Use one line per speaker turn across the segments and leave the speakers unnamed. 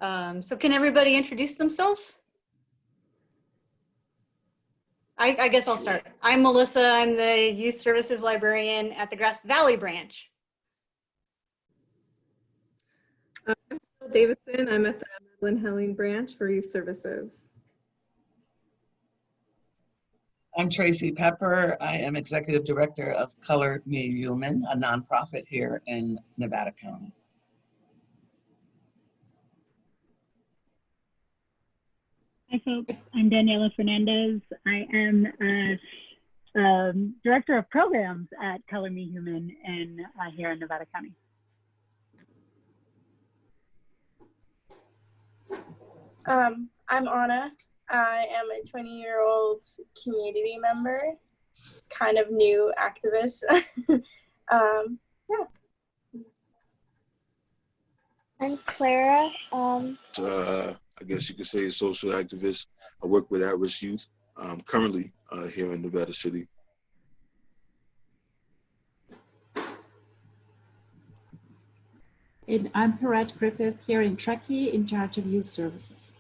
So can everybody introduce themselves? I guess I'll start. I'm Melissa. I'm the Youth Services Librarian at the Grass Valley branch.
I'm Davidson. I'm at the Madeline Helling branch for Youth Services.
I'm Tracy Pepper. I am Executive Director of Color Me Human, a nonprofit here in Nevada County.
Hi folks, I'm Daniela Fernandez. I am Director of Programs at Color Me Human here in Nevada County.
I'm Anna. I am a 20-year-old community member, kind of new activist. Yeah.
I'm Clara.
I guess you could say a social activist. I work with at-risk youth currently here in Nevada City.
And I'm Paret Griffith here in Truckee in charge of youth services.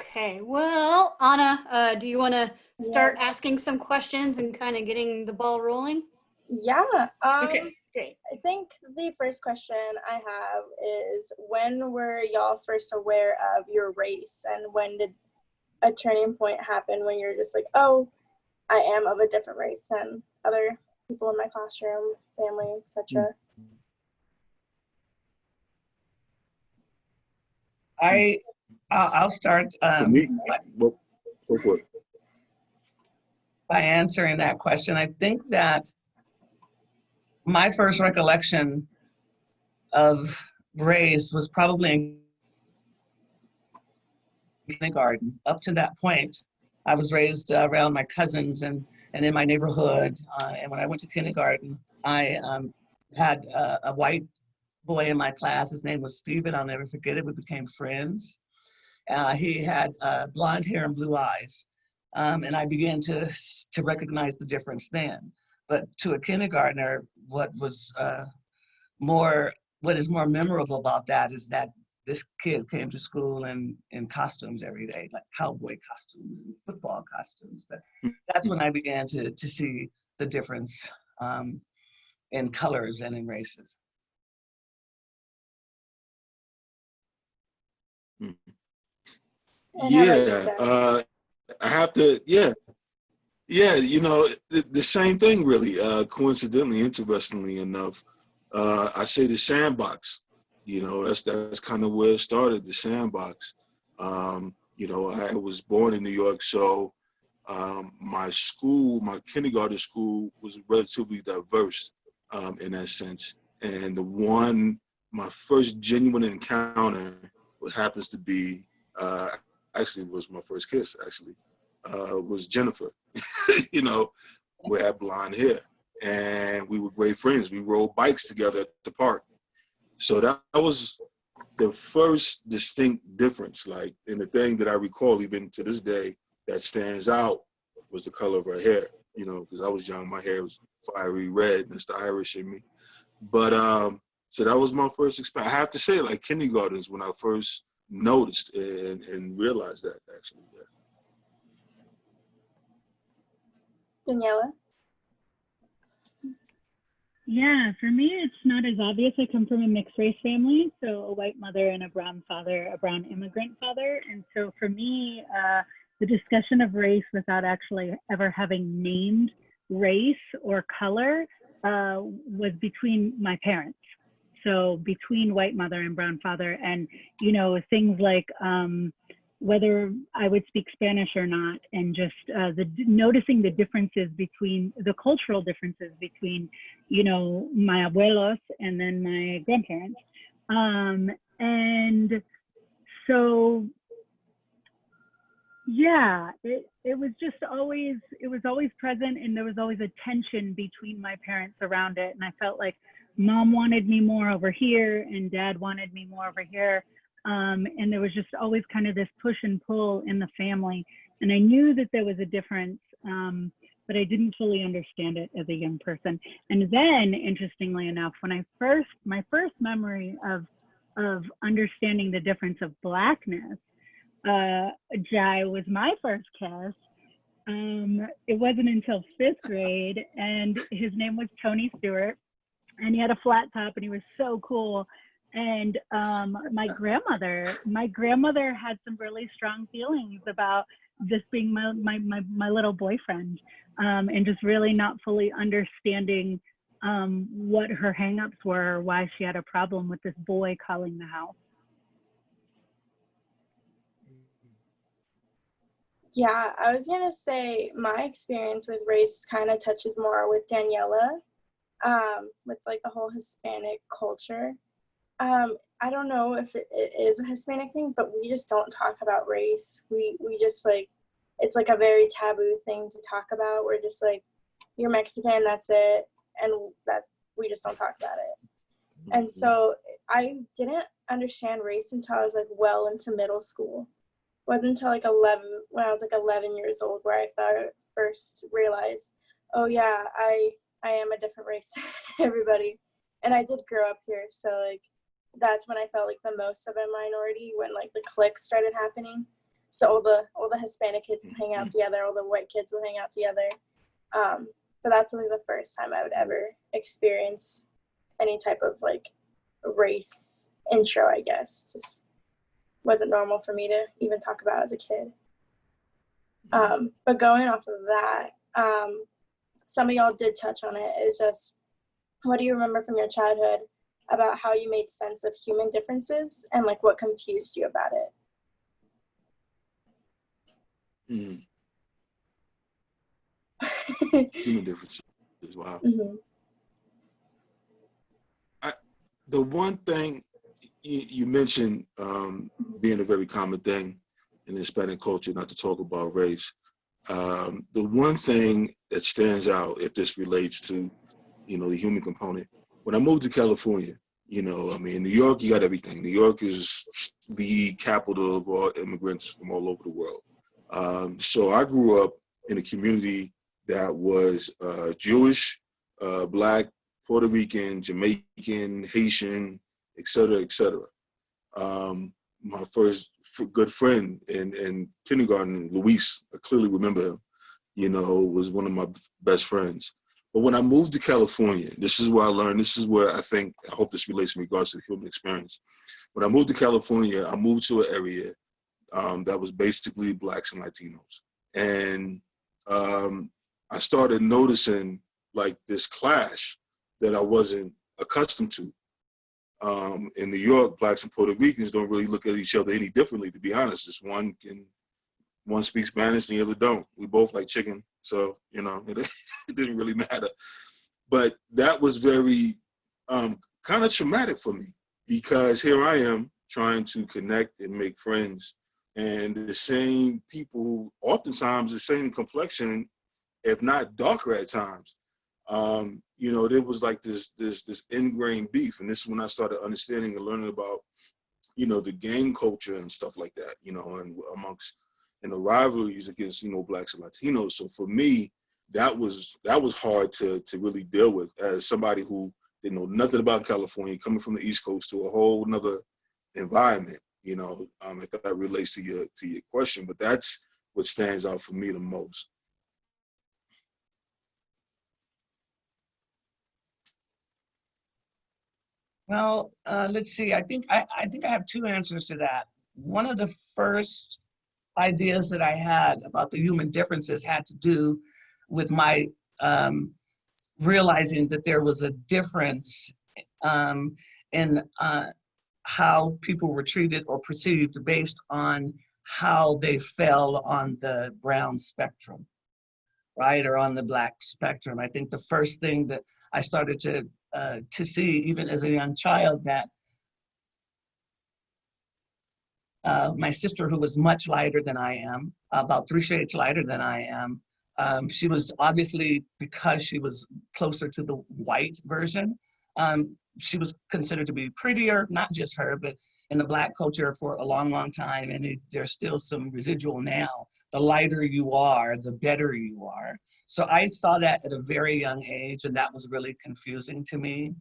Okay, well, Anna, do you want to start asking some questions and kind of getting the ball rolling?
Yeah.
Okay, great.
I think the first question I have is, when were y'all first aware of your race, and when did a turning point happen when you're just like, oh, I am of a different race than other people in my classroom, family, etc.?
I'll start by answering that question. I think that my first recollection of race was probably in kindergarten. Up to that point, I was raised around my cousins and in my neighborhood. And when I went to kindergarten, I had a white boy in my class. His name was Steven. I'll never forget it. We became friends. He had blonde hair and blue eyes. And I began to recognize the difference then. But to a kindergartner, what is more memorable about that is that this kid came to school in costumes every day, like cowboy costumes and football costumes. But that's when I began to see the difference in colors and in races.
Yeah, I have to, yeah, you know, the same thing really, coincidentally, interestingly enough, I say the sandbox, you know, that's kind of where it started, the sandbox. You know, I was born in New York, so my kindergarten school was relatively diverse in that sense. And my first genuine encounter, what happens to be, actually was my first kiss, actually, was Jennifer. You know, we had blonde hair and we were great friends. We rode bikes together at the park. So that was the first distinct difference. Like, and the thing that I recall even to this day that stands out was the color of her hair, you know, because I was young, my hair was fiery red and it's the Irish in me. But so that was my first experience. I have to say, like, kindergarten is when I first noticed and realized that, actually. Yeah.
Daniela?
Yeah, for me, it's not as obvious. I come from a mixed race family, so a white mother and a brown father, a brown immigrant father. And so for me, the discussion of race without actually ever having named race or color was between my parents. So between white mother and brown father, and, you know, things like whether I would speak Spanish or not, and just noticing the differences between, the cultural differences between, you know, my abuelos and then my grandparents. And so, yeah, it was just always, it was always present, and there was always a tension between my parents around it. And I felt like mom wanted me more over here and dad wanted me more over here. And there was just always kind of this push and pull in the family. And I knew that there was a difference, but I didn't fully understand it as a young person. And then, interestingly enough, when my first memory of understanding the difference of Blackness, Jai was my first kiss. It wasn't until 5th grade, and his name was Tony Stewart, and he had a flat top, and he was so cool. And my grandmother had some really strong feelings about this being my little boyfriend, and just really not fully understanding what her hangups were, or why she had a problem with this boy calling the house.
Yeah, I was gonna say my experience with race kind of touches more with Daniela, with like the whole Hispanic culture. I don't know if it is a Hispanic thing, but we just don't talk about race. We just like, it's like a very taboo thing to talk about. We're just like, you're Mexican, that's it, and we just don't talk about it. And so I didn't understand race until I was like well into middle school. It wasn't until like when I was like 11 years old where I first realized, oh yeah, I am a different race than everybody. And I did grow up here, so like that's when I felt like the most of a minority, when like the cliques started happening. So all the Hispanic kids would hang out together, all the white kids would hang out together. But that's like the first time I would ever experience any type of like race intro, I guess. Just wasn't normal for me to even talk about as a kid. But going off of that, some of y'all did touch on it, is just, what do you remember from your childhood about how you made sense of human differences, and like what confused you about it?
Human differences, wow.
Mm-hmm.
The one thing you mentioned, being a very common thing in Hispanic culture, not to talk about race. The one thing that stands out, if this relates to, the human component, when I moved to California, I mean, New York, you got everything. New York is the capital of all immigrants from all over the world. So I grew up in a community that was Jewish, Black, Puerto Rican, Jamaican, Haitian, et cetera, et cetera. My first good friend in kindergarten, Luis, I clearly remember him, was one of my best friends. But when I moved to California, this is where I learned, this is where I hope this relates in regards to the human experience. When I moved to California, I moved to an area that was basically Blacks and Latinos. And I started noticing like this clash that I wasn't accustomed to. In New York, Blacks and Puerto Ricans don't really look at each other any differently, to be honest. It's one speaks Spanish and the other don't. We both like chicken, so it didn't really matter. But that was very kind of traumatic for me, because here I am trying to connect and make friends, and the same people, oftentimes the same complexion, if not darker at times. There was like this ingrained beef, and this is when I started understanding and learning about, the gang culture and stuff like that, and amongst rivalries against Blacks and Latinos. So for me, that was hard to really deal with as somebody who didn't know nothing about California, coming from the East Coast to a whole nother environment. If that relates to your question, but that's what stands out for me the most.
Well, let's see. I think I have two answers to that. One of the first ideas that I had about the human differences had to do with my realizing that there was a difference in how people were treated or perceived based on how they fell on the brown spectrum, right, or on the Black spectrum. I think the first thing that I started to see, even as a young child, that my sister, who was much lighter than I am, about 3 shades lighter than I am, she was obviously, because she was closer to the white version, she was considered to be prettier, not just her, but in the Black culture for a long, long time, and there's still some residual now the lighter you are, the better you are. So I saw that at a very young age, and that was really confusing to me.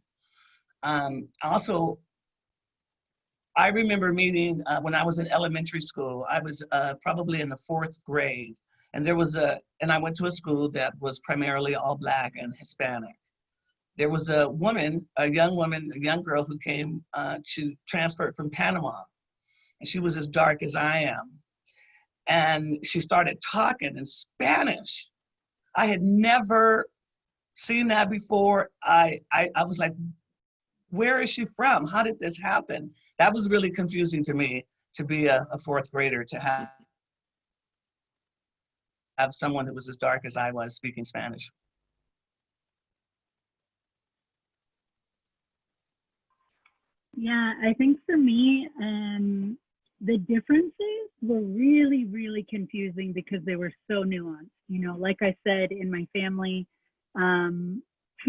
Also, I remember meeting when I was in elementary school. I was probably in the 4th grade, and I went to a school that was primarily all Black and Hispanic. There was a young girl who came to transfer from Panama, and she was as dark as I am. And she started talking in Spanish. I had never seen that before. I was like, where is she from? How did this happen? That was really confusing to me, to be a 4th grader, to have someone who was as dark as I was speaking Spanish.
Yeah, I think for me, the differences were really, really confusing because they were so nuanced. You know, like I said, in my family, 2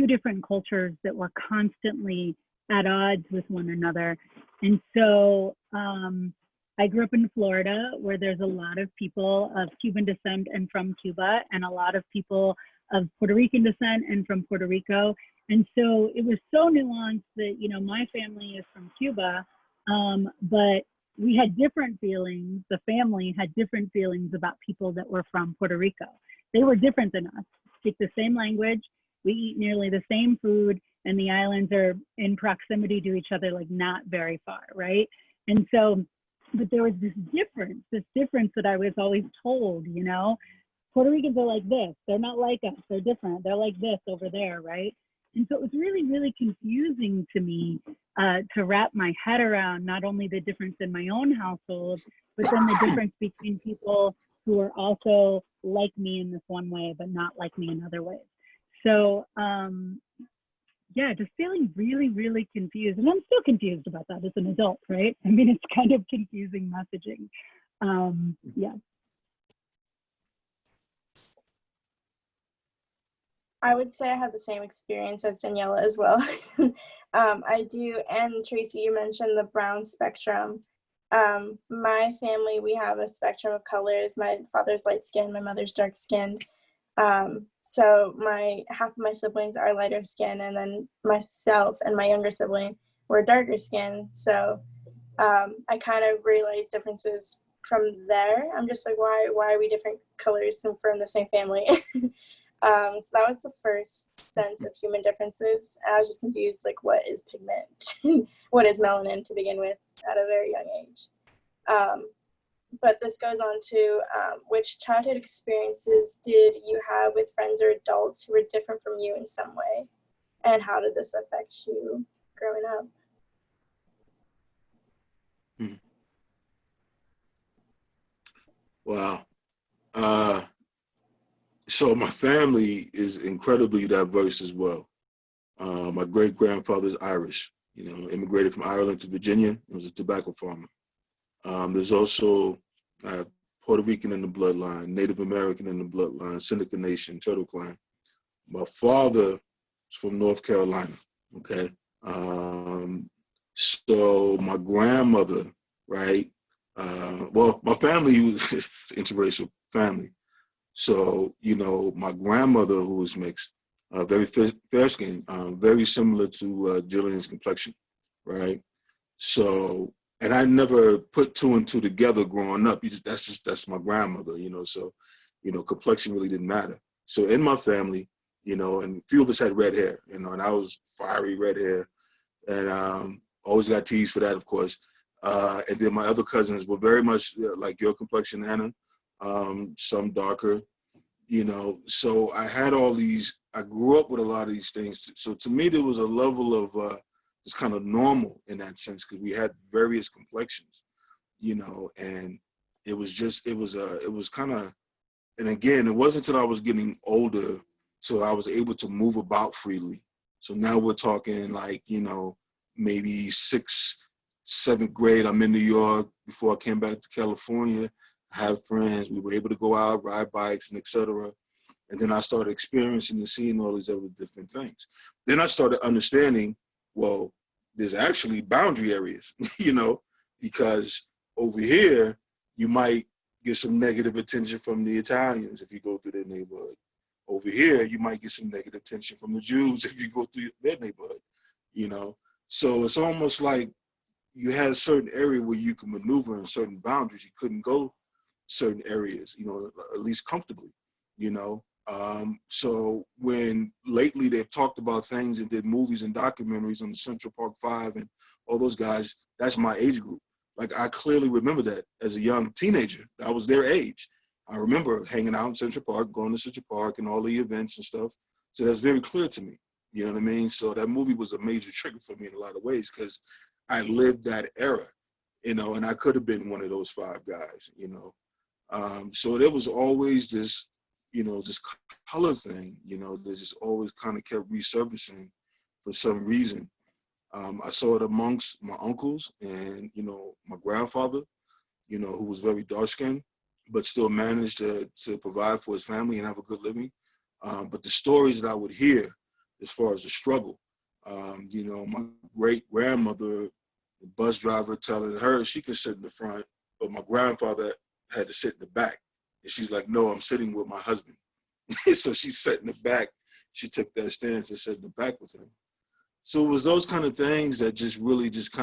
different cultures that were constantly at odds with one another. And so I grew up in Florida, where there's a lot of people of Cuban descent and from Cuba, and a lot of people of Puerto Rican descent and from Puerto Rico. And so it was so nuanced that, you know, my family is from Cuba, but we had different feelings. The family had different feelings about people that were from Puerto Rico. They were different than us, speak the same language. We eat nearly the same food, and the islands are in proximity to each other, like not very far, right? And so, but there was this difference that I was always told, you know, Puerto Ricans are like this. They're not like us. They're different. They're like this over there, right? And so it was really, really confusing to me to wrap my head around not only the difference in my own household, but then the difference between people who are also like me in this one way, but not like me in other ways. So yeah, just feeling really, really confused. And I'm still confused about that as an adult, right? I mean, it's kind of confusing messaging. Yeah.
I would say I had the same experience as Daniela as well. I do, and Tracy, you mentioned the brown spectrum. My family, we have a spectrum of colors. My father's light skinned, my mother's dark skinned. So half of my siblings are lighter skin, and then myself and my younger sibling were darker skin. So I kind of realized differences from there. I'm just like, why are we different colors from the same family? So that was the first sense of human differences. I was just confused, like, what is pigment? What is melanin to begin with at a very young age? But this goes on to which childhood experiences did you have with friends or adults who were different from you in some way? And how did this affect you growing up?
Wow. So my family is incredibly diverse as well. My great-grandfather's Irish, you know, immigrated from Ireland to Virginia. He was a tobacco farmer. There's also Puerto Rican in the bloodline, Native American in the bloodline, Seneca Nation, Turtle Clan. My father is from North Carolina, okay? So my grandmother, right? Well, my family was interracial family. So, you know, my grandmother, who was mixed, very fair skin, very similar to Jillian's complexion, right? So, and I never put 2 and 2 together growing up. That's my grandmother, you know, so, you know, complexion really didn't matter. So in my family, you know, and a few of us had red hair, you know, and I was fiery red hair, and always got teased for that, of course. And then my other cousins were very much like your complexion, Anna, some darker, you know. So I had all these, I grew up with a lot of these things. So to me, there was a level of it's kind of normal in that sense, because we had various complexions, you know, and it was kind of, and again, it wasn't until I was getting older till I was able to move about freely. So now we're talking like, you know, maybe 6th, 7th grade, I'm in New York. Before I came back to California, I have friends, we were able to go out, ride bikes, and etc. And then I started experiencing and seeing all these other different things. Then I started understanding, well, there's actually boundary areas, you know, because over here, you might get some negative attention from the Italians if you go through their neighborhood. Over here, you might get some negative attention from the Jews if you go through their neighborhood, you know? So it's almost like you had a certain area where you can maneuver in certain boundaries. You couldn't go certain areas, you know, at least comfortably, you know? So when lately they've talked about things and did movies and documentaries on the Central Park Five and all those guys, that's my age group. Like, I clearly remember that as a young teenager. I was their age. I remember hanging out in Central Park, going to Central Park and all the events and stuff. So that's very clear to me. You know what I mean? So that movie was a major trigger for me in a lot of ways because I lived that era, you know, and I could have been one of those five guys, you know. So there was always this, you know, this color thing, you know, that just always kind of kept resurfacing for some reason. I saw it amongst my uncles and, you know, my grandfather, you know, who was very dark-skinned, but still managed to provide for his family and have a good living. But the stories that I would hear as far as the struggle, you know, my great-grandmother, the bus driver, telling her she could sit in the front, but my grandfather had to sit in the back. And she's like, no, I'm sitting with my husband. So she sat in the back. She took that stance and sat in the back with him. So it was those kind of things that just really just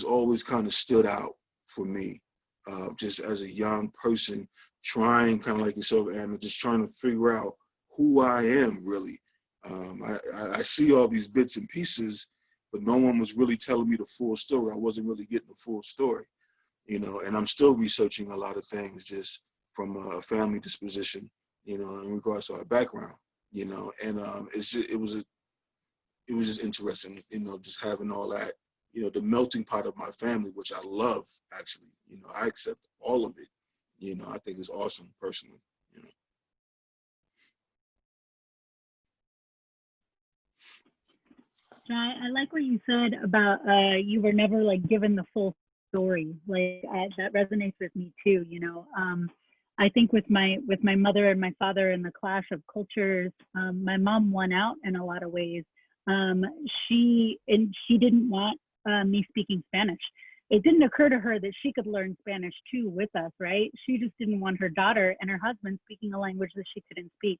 always kind of stood out for me, just as a young person, trying, kind of like yourself, Anna, just trying to figure out who I am really. I see all these bits and pieces, but no one was really telling me the full story. I wasn't really getting the full story, you know, and I'm still researching a lot of things just from a family disposition, you know, in regards to our background, you know, and it was just interesting, you know, just having all that, you know, the melting pot of my family, which I love, actually. You know, I accept all of it. You know, I think it's awesome, personally, you know.
I like what you said about you were never like given the full story. Like that resonates with me too. You know, I think with my mother and my father and the clash of cultures, my mom won out in a lot of ways. She didn't want me speaking Spanish. It didn't occur to her that she could learn Spanish too with us, right? She just didn't want her daughter and her husband speaking a language that she couldn't speak.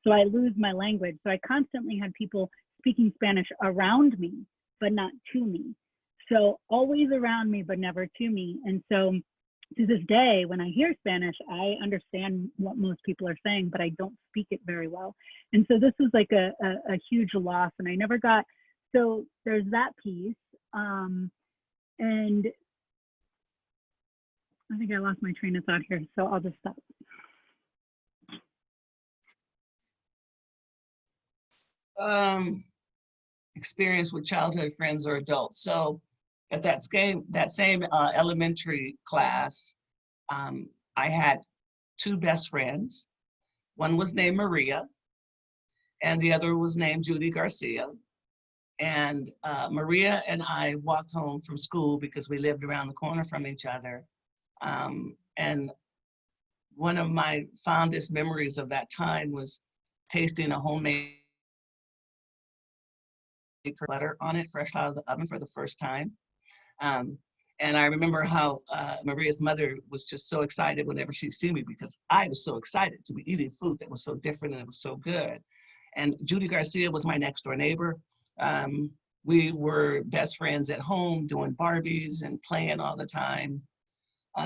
So I lose my language. So I constantly had people speaking Spanish around me, but not to me. So always around me, but never to me. And so to this day, when I hear Spanish, I understand what most people are saying, but I don't speak it very well. And so this was like a huge loss, and I never got, so there's that piece. And I think I lost my train of thought here, so I'll just stop.
Experience with childhood friends or adults. So at that same elementary class, I had two best friends. One was named Maria, and the other was named Judy Garcia. And Maria and I walked home from school because we lived around the corner from each other. And one of my fondest memories of that time was tasting a homemade butter on it, fresh out of the oven for the first time. And I remember how Maria's mother was just so excited whenever she'd see me, because I was so excited to be eating food that was so different and it was so good. And Judy Garcia was my next door neighbor. We were best friends at home, doing Barbies and playing all the time.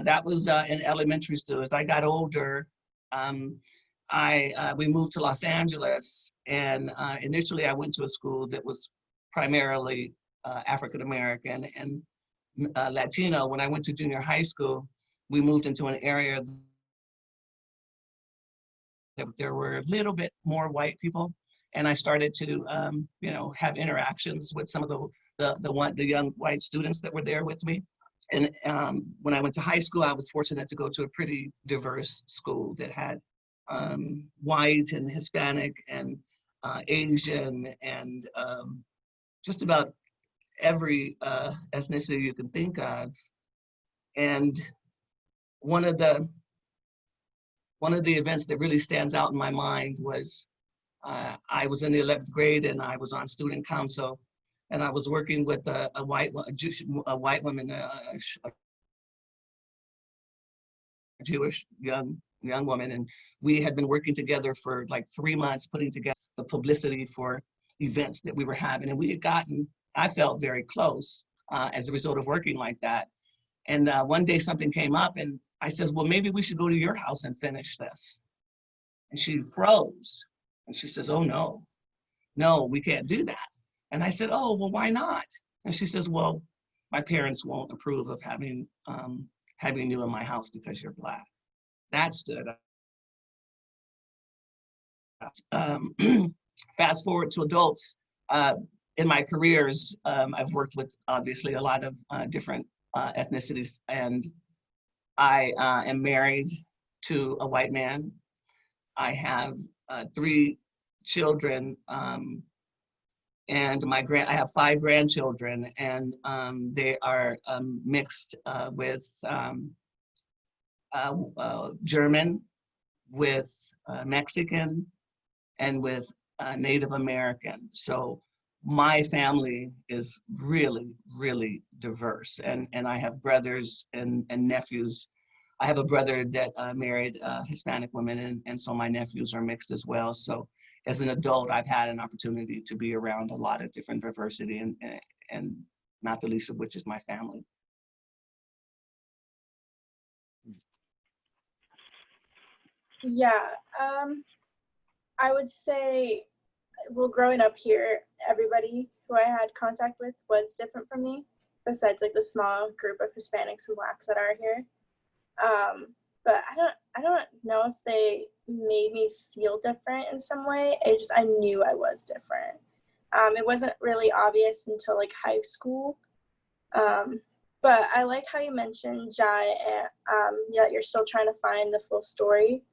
That was in elementary school. As I got older, we moved to Los Angeles, and initially I went to a school that was primarily African American and Latino. When I went to junior high school, we moved into an area that there were a little bit more white people, and I started to, you know, have interactions with some of the young white students that were there with me. And when I went to high school, I was fortunate to go to a pretty diverse school that had white and Hispanic and Asian and just about every ethnicity you can think of. And one of the events that really stands out in my mind was I was in the 11th grade and I was on student council, and I was working with a white woman, Jewish young woman, and we had been working together for like 3 months, putting together the publicity for events that we were having, and we had gotten, I felt, very close as a result of working like that. And one day something came up, and I says, well, maybe we should go to your house and finish this. And she froze, and she says, oh no, we can't do that. And I said, oh, well, why not? And she says, well, my parents won't approve of having you in my house because you're Black. That stood out. Fast forward to adults. In my careers, I've worked with obviously a lot of different ethnicities, and I am married to a white man. I have 3 children, and I have 5 grandchildren, and they are mixed with German, with Mexican, and with Native American. So my family is really, really diverse, and I have brothers and nephews. I have a brother that married a Hispanic woman, and so my nephews are mixed as well. So as an adult, I've had an opportunity to be around a lot of different diversity, and not the least of which is my family.
Yeah, I would say, well, growing up here, everybody who I had contact with was different from me, besides like the small group of Hispanics and Blacks that are here. But I don't know if they made me feel different in some way. I knew I was different. It wasn't really obvious until like high school. But I like how you mentioned, Jai, that you're still trying to find the full story.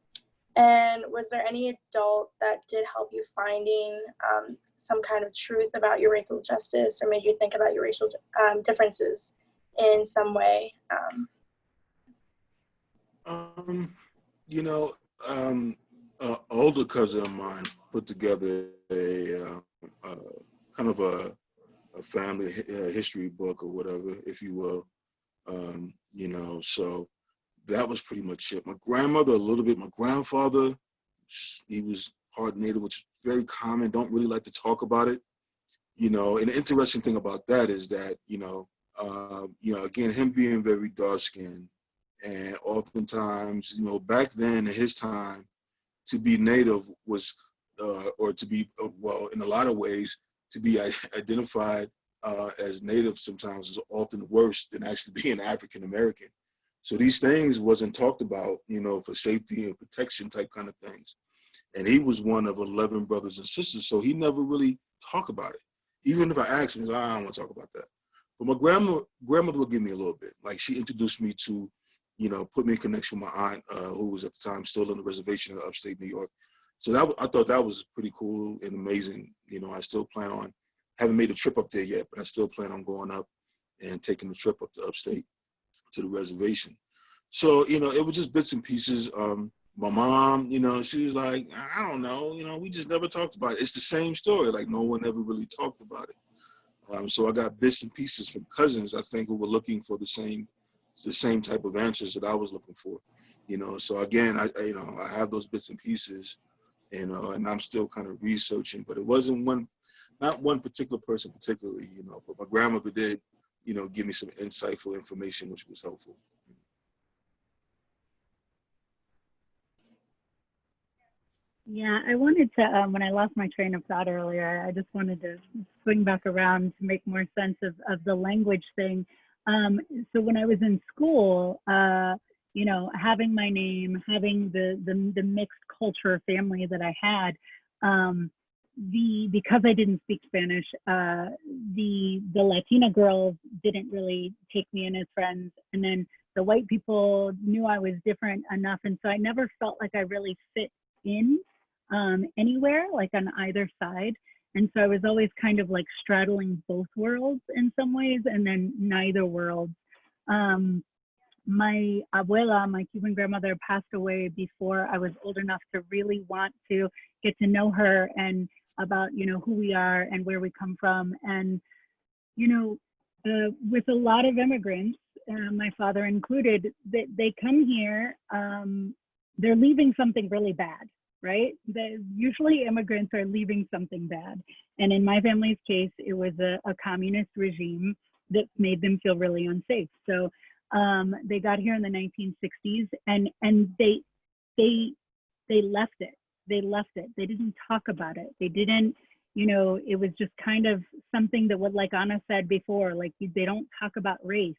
And was there any adult that did help you finding some kind of truth about your racial justice, or made you think about your racial differences in some way?
You know, an older cousin of mine put together a kind of a family history book or whatever, if you will. You know, so that was pretty much it. My grandmother, a little bit. My grandfather, he was part Native, which is very common. Don't really like to talk about it. You know, and the interesting thing about that is that, again, him being very dark skinned, and oftentimes, you know, back then in his time, to be Native was, or to be, well, in a lot of ways, to be identified as Native sometimes is often worse than actually being African American. So these things wasn't talked about, you know, for safety and protection type kind of things. And he was one of 11 brothers and sisters, so he never really talked about it. Even if I asked him, he's like, I don't want to talk about that. But my grandmother would give me a little bit. Like, she introduced me to, you know, put me in connection with my aunt, who was at the time still on the reservation in upstate New York. So I thought that was pretty cool and amazing. You know, I still plan on, haven't made a trip up there yet, but I still plan on going up and taking the trip up to upstate to the reservation. So, you know, it was just bits and pieces. My mom, you know, she was like, I don't know, you know, we just never talked about it. It's the same story, like no one ever really talked about it. So I got bits and pieces from cousins, I think, who were looking for the same type of answers that I was looking for, you know. So again, I have those bits and pieces, you know, and I'm still kind of researching, but it wasn't not one particular person particularly, you know, but my grandmother did, you know, give me some insightful information, which was helpful.
Yeah, I wanted to, when I lost my train of thought earlier, I just wanted to swing back around to make more sense of the language thing. So when I was in school, you know, having my name, having the mixed culture family that I had, because I didn't speak Spanish, the Latina girls didn't really take me in as friends, and then the white people knew I was different enough, and so I never felt like I really fit in anywhere, like on either side. And so I was always kind of like straddling both worlds in some ways, and then neither world. My abuela, my Cuban grandmother, passed away before I was old enough to really want to get to know her and about, you know, who we are and where we come from. And, you know, with a lot of immigrants, my father included, that they come here, they're leaving something really bad, right? Usually immigrants are leaving something bad. And in my family's case, it was a communist regime that made them feel really unsafe. So they got here in the 1960s, and they left it. They left it. They didn't talk about it. They didn't, you know, it was just kind of something that, what, like Anna said before, like they don't talk about race,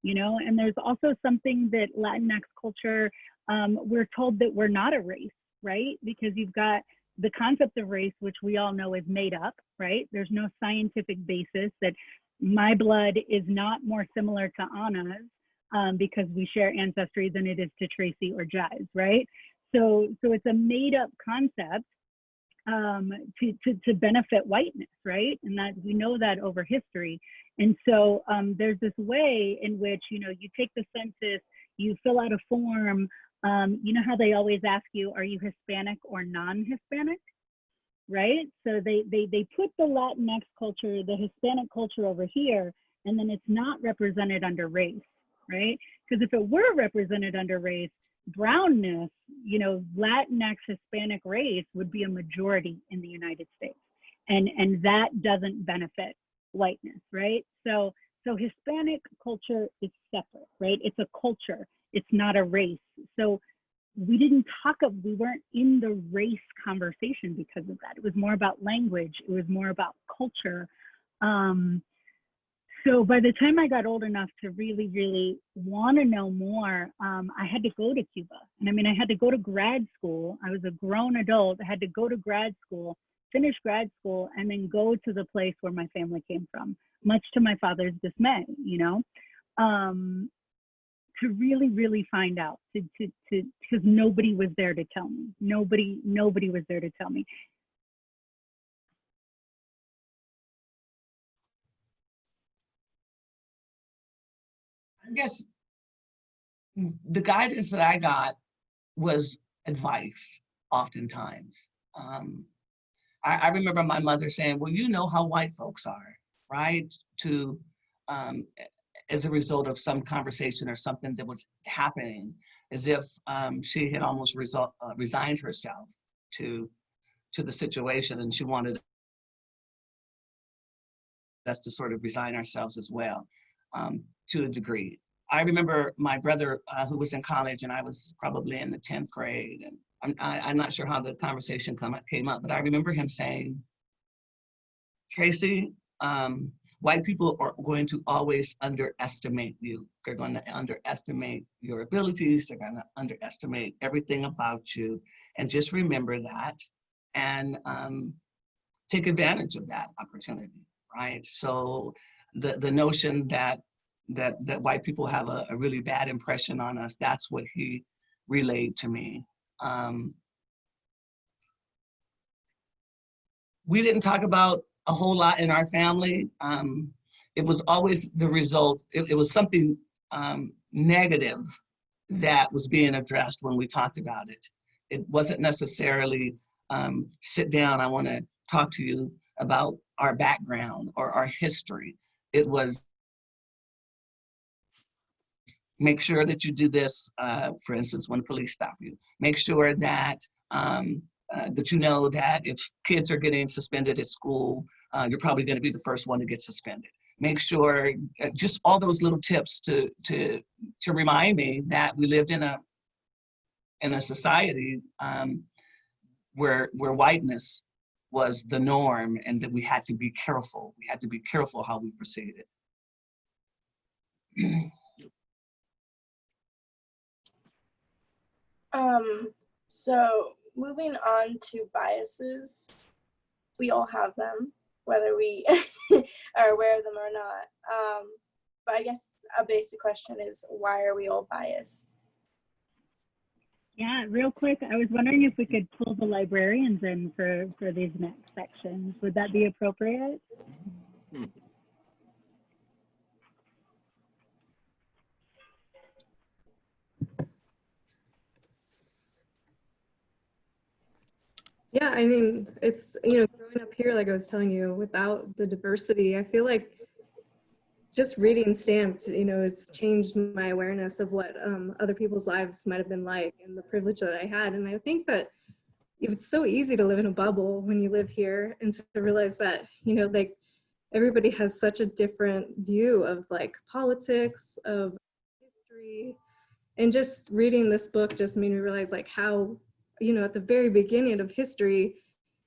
you know. And there's also something that Latinx culture, we're told that we're not a race, right? Because you've got the concept of race, which we all know is made up, right? There's no scientific basis that my blood is not more similar to Anna's because we share ancestry than it is to Tracy or Jai's, right? So it's a made up concept to benefit whiteness, right? And that we know that over history. And so there's this way in which, you know, you take the census, you fill out a form. You know how they always ask you, are you Hispanic or non-Hispanic, right? So they put the Latinx culture, the Hispanic culture over here, and then it's not represented under race, right? Because if it were represented under race, brownness, you know, Latinx Hispanic race would be a majority in the United States. And that doesn't benefit whiteness, right? So Hispanic culture is separate, right? It's a culture, it's not a race. So we weren't in the race conversation because of that. It was more about language, it was more about culture. So by the time I got old enough to really, really want to know more, I had to go to Cuba. And I mean, I had to go to grad school. I was a grown adult. I had to go to grad school, finish grad school, and then go to the place where my family came from, much to my father's dismay, you know, to really, really find out, because nobody was there to tell me. Nobody was there to tell me.
I guess the guidance that I got was advice oftentimes. I remember my mother saying, well, you know how white folks are, right? As a result of some conversation or something that was happening, as if she had almost resigned herself to the situation, and she wanted us to sort of resign ourselves as well, to a degree. I remember my brother who was in college, and I was probably in the 10th grade, and I'm not sure how the conversation came up, but I remember him saying, Tracy, white people are going to always underestimate you. They're going to underestimate your abilities. They're going to underestimate everything about you. And just remember that and take advantage of that opportunity, right? So the notion that white people have a really bad impression on us, that's what he relayed to me. We didn't talk about a whole lot in our family. It was always the result, it was something negative that was being addressed when we talked about it. It wasn't necessarily sit down, I want to talk to you about our background or our history. It was make sure that you do this, for instance, when the police stop you. Make sure that that you know that if kids are getting suspended at school, you're probably going to be the first one to get suspended. Make sure, just all those little tips to remind me that we lived in a society where whiteness was the norm, and that we had to be careful. We had to be careful how we proceeded.
So moving on to biases, we all have them, whether we are aware of them or not. But I guess a basic question is, why are we all biased?
Yeah, real quick, I was wondering if we could pull the librarians in for these next sections. Would that be appropriate?
Yeah, I mean, it's, you know, growing up here, like I was telling you, without the diversity, I feel like just reading Stamped, it's changed my awareness of what other people's lives might have been like and the privilege that I had. And I think that it's so easy to live in a bubble when you live here and to realize that, like everybody has such a different view of like politics, of history. And just reading this book just made me realize like how, at the very beginning of history,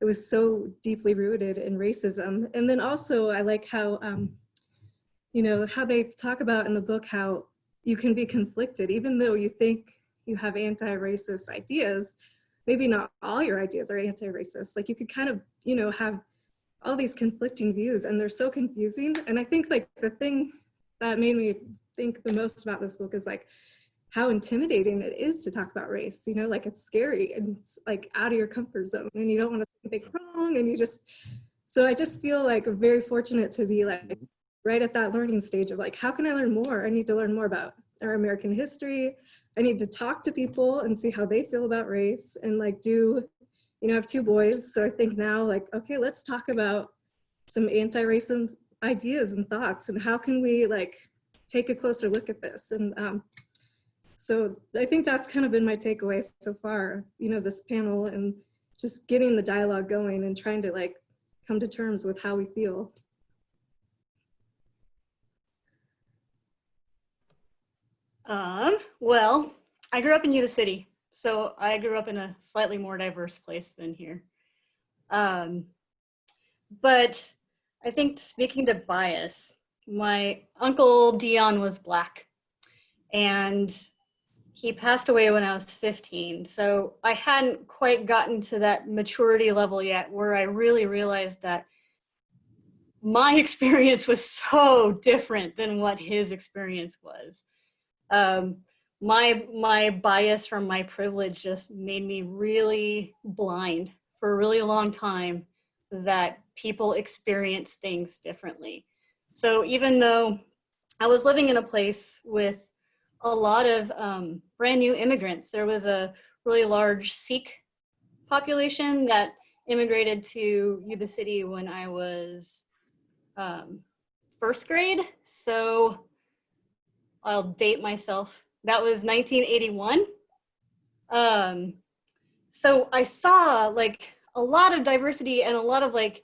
it was so deeply rooted in racism. And then also I like how, how they talk about in the book how you can be conflicted, even though you think you have anti-racist ideas, maybe not all your ideas are anti-racist. Like you could kind of, have all these conflicting views and they're so confusing. And I think like the thing that made me think the most about this book is like how intimidating it is to talk about race, like it's scary and it's like out of your comfort zone and you don't want to say anything wrong. And so I just feel like very fortunate to be like right at that learning stage of like, how can I learn more? I need to learn more about our American history. I need to talk to people and see how they feel about race and like I have 2 boys. So I think now like, okay, let's talk about some anti-racist ideas and thoughts and how can we like take a closer look at this. And so I think that's kind of been my takeaway so far, this panel and just getting the dialogue going and trying to like come to terms with how we feel.
Well, I grew up in Utah City, so I grew up in a slightly more diverse place than here. But I think speaking to bias, my uncle Dion was Black and he passed away when I was 15. So I hadn't quite gotten to that maturity level yet where I really realized that my experience was so different than what his experience was. My bias from my privilege just made me really blind for a really long time that people experience things differently. So even though I was living in a place with a lot of brand new immigrants, there was a really large Sikh population that immigrated to Yuba City when I was first grade. So I'll date myself. That was 1981. So I saw like a lot of diversity and a lot of like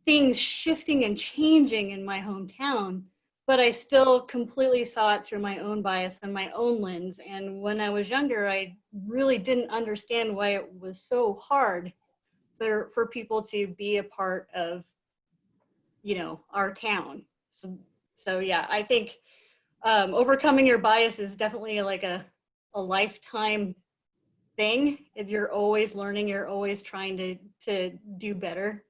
things shifting and changing in my hometown, but I still completely saw it through my own bias and my own lens. And when I was younger, I really didn't understand why it was so hard for people to be a part of, our town. So yeah, I think overcoming your bias is definitely like a lifetime thing. If you're always learning, you're always trying to do better.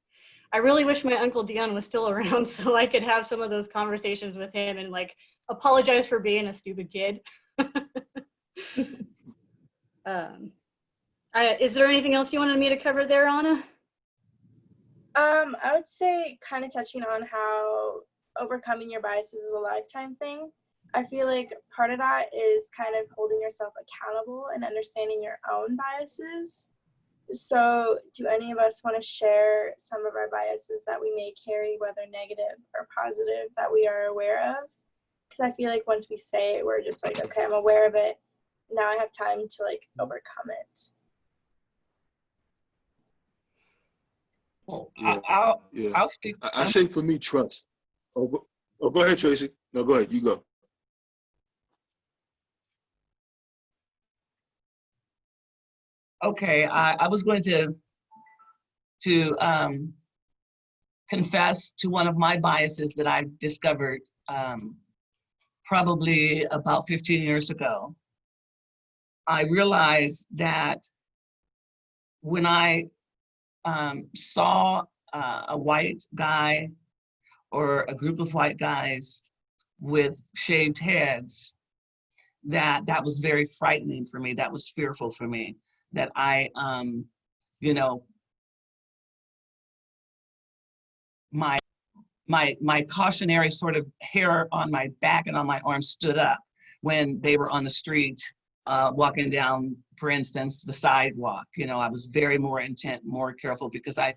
I really wish my Uncle Dion was still around so I could have some of those conversations with him and like apologize for being a stupid kid. Is there anything else you wanted me to cover there, Anna?
I would say kind of touching on how overcoming your biases is a lifetime thing. I feel like part of that is kind of holding yourself accountable and understanding your own biases. So do any of us want to share some of our biases that we may carry, whether negative or positive, that we are aware of? Because I feel like once we say it, we're just like, okay, I'm aware of it. Now I have time to like overcome it.
Well,
Yeah.
I'll speak.
I say for me, trust. Go ahead, Tracy. No, go ahead. You go.
Okay, I was going to confess to one of my biases that I discovered probably about 15 years ago. I realized that when I saw a white guy or a group of white guys with shaved heads, that was very frightening for me. That was fearful for me. That I, my cautionary sort of hair on my back and on my arms stood up when they were on the street walking down, for instance, the sidewalk. I was very more intent, more careful because I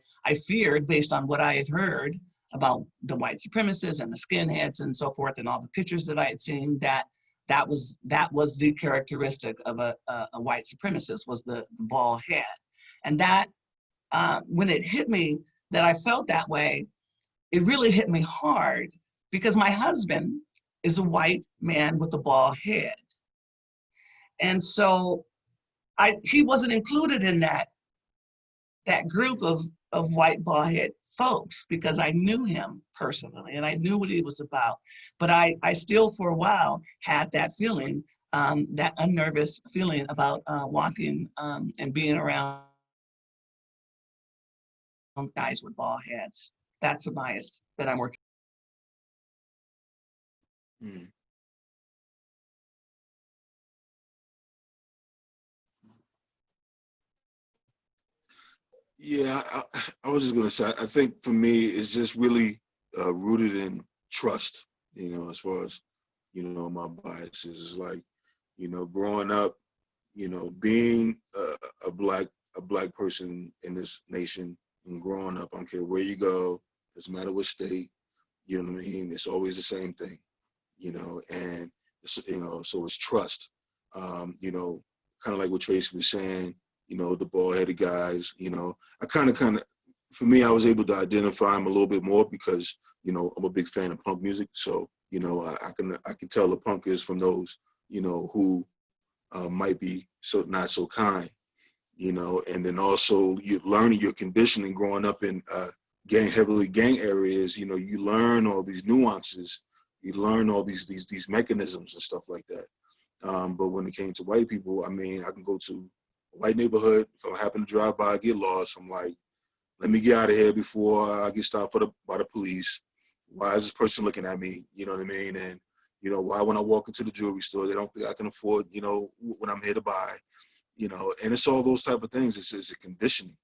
feared, based on what I had heard about the white supremacists and the skinheads and so forth, and all the pictures that I had seen, that was the characteristic of a white supremacist, was the bald head. And that, when it hit me that I felt that way, it really hit me hard, because my husband is a white man with a bald head. And so he wasn't included in that group of white bald head folks, because I knew him personally and I knew what he was about. But I still, for a while, had that feeling, that unnervous feeling about walking and being around guys with bald heads. That's a bias that I'm working.
Hmm. Yeah, I was just gonna say, I think for me, it's just really rooted in trust. As far as my biases is like, growing up, being a black person in this nation, and growing up, I don't care where you go, doesn't matter what state, you know what I mean. It's always the same thing, and so it's trust. Kind of like what Tracy was saying. The bald-headed guys. I kind of, for me, I was able to identify him a little bit more because, I'm a big fan of punk music. So, I can tell the punkers from those, who might be not so kind, and then also you learning your conditioning growing up in heavily gang areas. You learn all these nuances, you learn all these mechanisms and stuff like that. But when it came to white people, I mean, I can go to a white neighborhood. If I happen to drive by, get lost, I'm like, let me get out of here before I get stopped by the police. Why is this person looking at me? You know what I mean? And, why when I walk into the jewelry store, they don't think I can afford, what I'm here to buy, and it's all those type of things. It's a conditioning,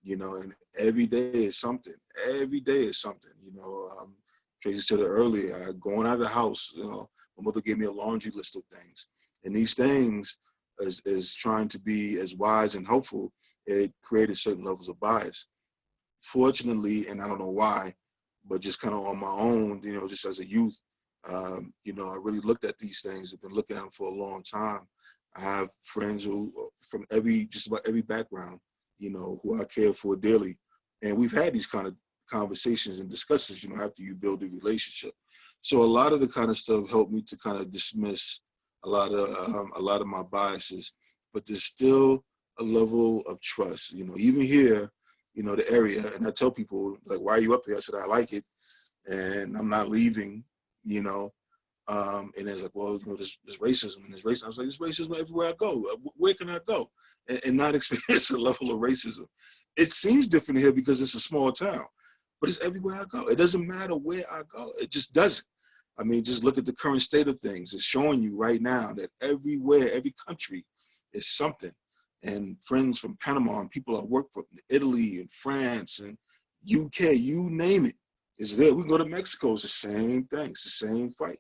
and every day is something. Every day is something, Tracy said it earlier, going out of the house, my mother gave me a laundry list of things. And these things, as trying to be as wise and helpful, it created certain levels of bias. Fortunately, and I don't know why, but just kind of on my own, just as a youth, I really looked at these things. I've been looking at them for a long time. I have friends who, from just about every background, who I care for dearly. And we've had these kind of conversations and discussions, after you build a relationship. So a lot of the kind of stuff helped me to kind of dismiss a lot of my biases, but there's still a level of trust, even here, the area. And I tell people, like, why are you up here? I said, I like it and I'm not leaving, and it's like, well, there's racism and there's racism. I was like, there's racism everywhere I go. Where can I go and not experience a level of racism? It seems different here because it's a small town, but it's everywhere I go. It doesn't matter where I go. It just doesn't. I mean, just look at the current state of things. It's showing you right now that everywhere, every country is something. And friends from Panama and people I work from, Italy and France and UK, you name it, is there. We can go to Mexico, it's the same thing. It's the same fight.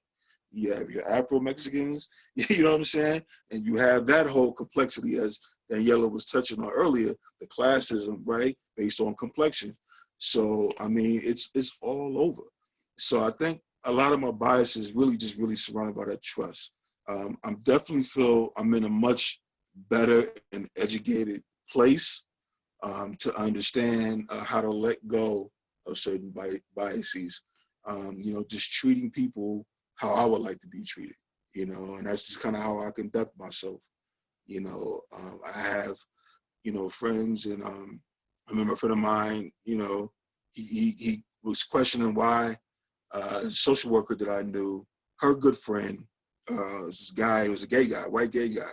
You have your Afro-Mexicans, you know what I'm saying? And you have that whole complexity, as Daniela was touching on earlier, the classism, right, based on complexion. So, I mean, it's all over. So I think a lot of my bias is really surrounded by that trust. I'm definitely feel I'm in a much better and educated place to understand how to let go of certain biases. Just treating people how I would like to be treated, and that's just kind of how I conduct myself. I have, friends, and I remember a friend of mine, he was questioning why a social worker that I knew, her good friend, was this guy, he was a gay guy, white gay guy.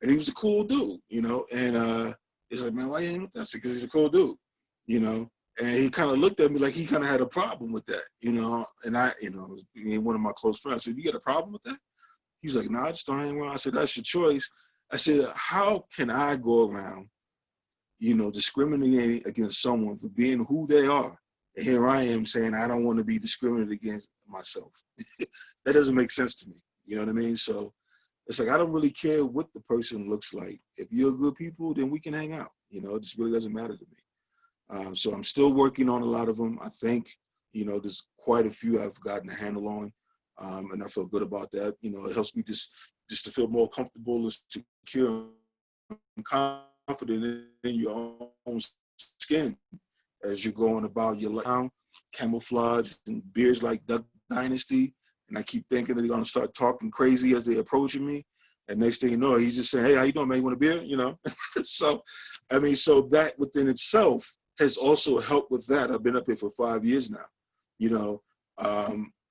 And he was a cool dude, and he's like, man, why you ain't with that? Because he's a cool dude, and he kind of looked at me like he kind of had a problem with that, and I, one of my close friends, I said, you got a problem with that? He's like, no, I just don't hang around. I said, that's your choice. I said, how can I go around, discriminating against someone for being who they are? And here I am saying I don't want to be discriminated against myself. That doesn't make sense to me. You know what I mean? So it's like, I don't really care what the person looks like. If you're good people, then we can hang out. It just really doesn't matter to me. So I'm still working on a lot of them. I think, You know, there's quite a few I've gotten a handle on, and I feel good about that. You know, it helps me just to feel more comfortable and secure and confident in your own skin as you're going about your life. Camouflage and beards like Duck Dynasty, and I keep thinking that they're gonna start talking crazy as they approaching me, and next thing you know, he's just saying, "Hey, how you doing, man? You want a beer?" You know. So, I mean, so that within itself has also helped with that. I've been up here for 5 years now. You know,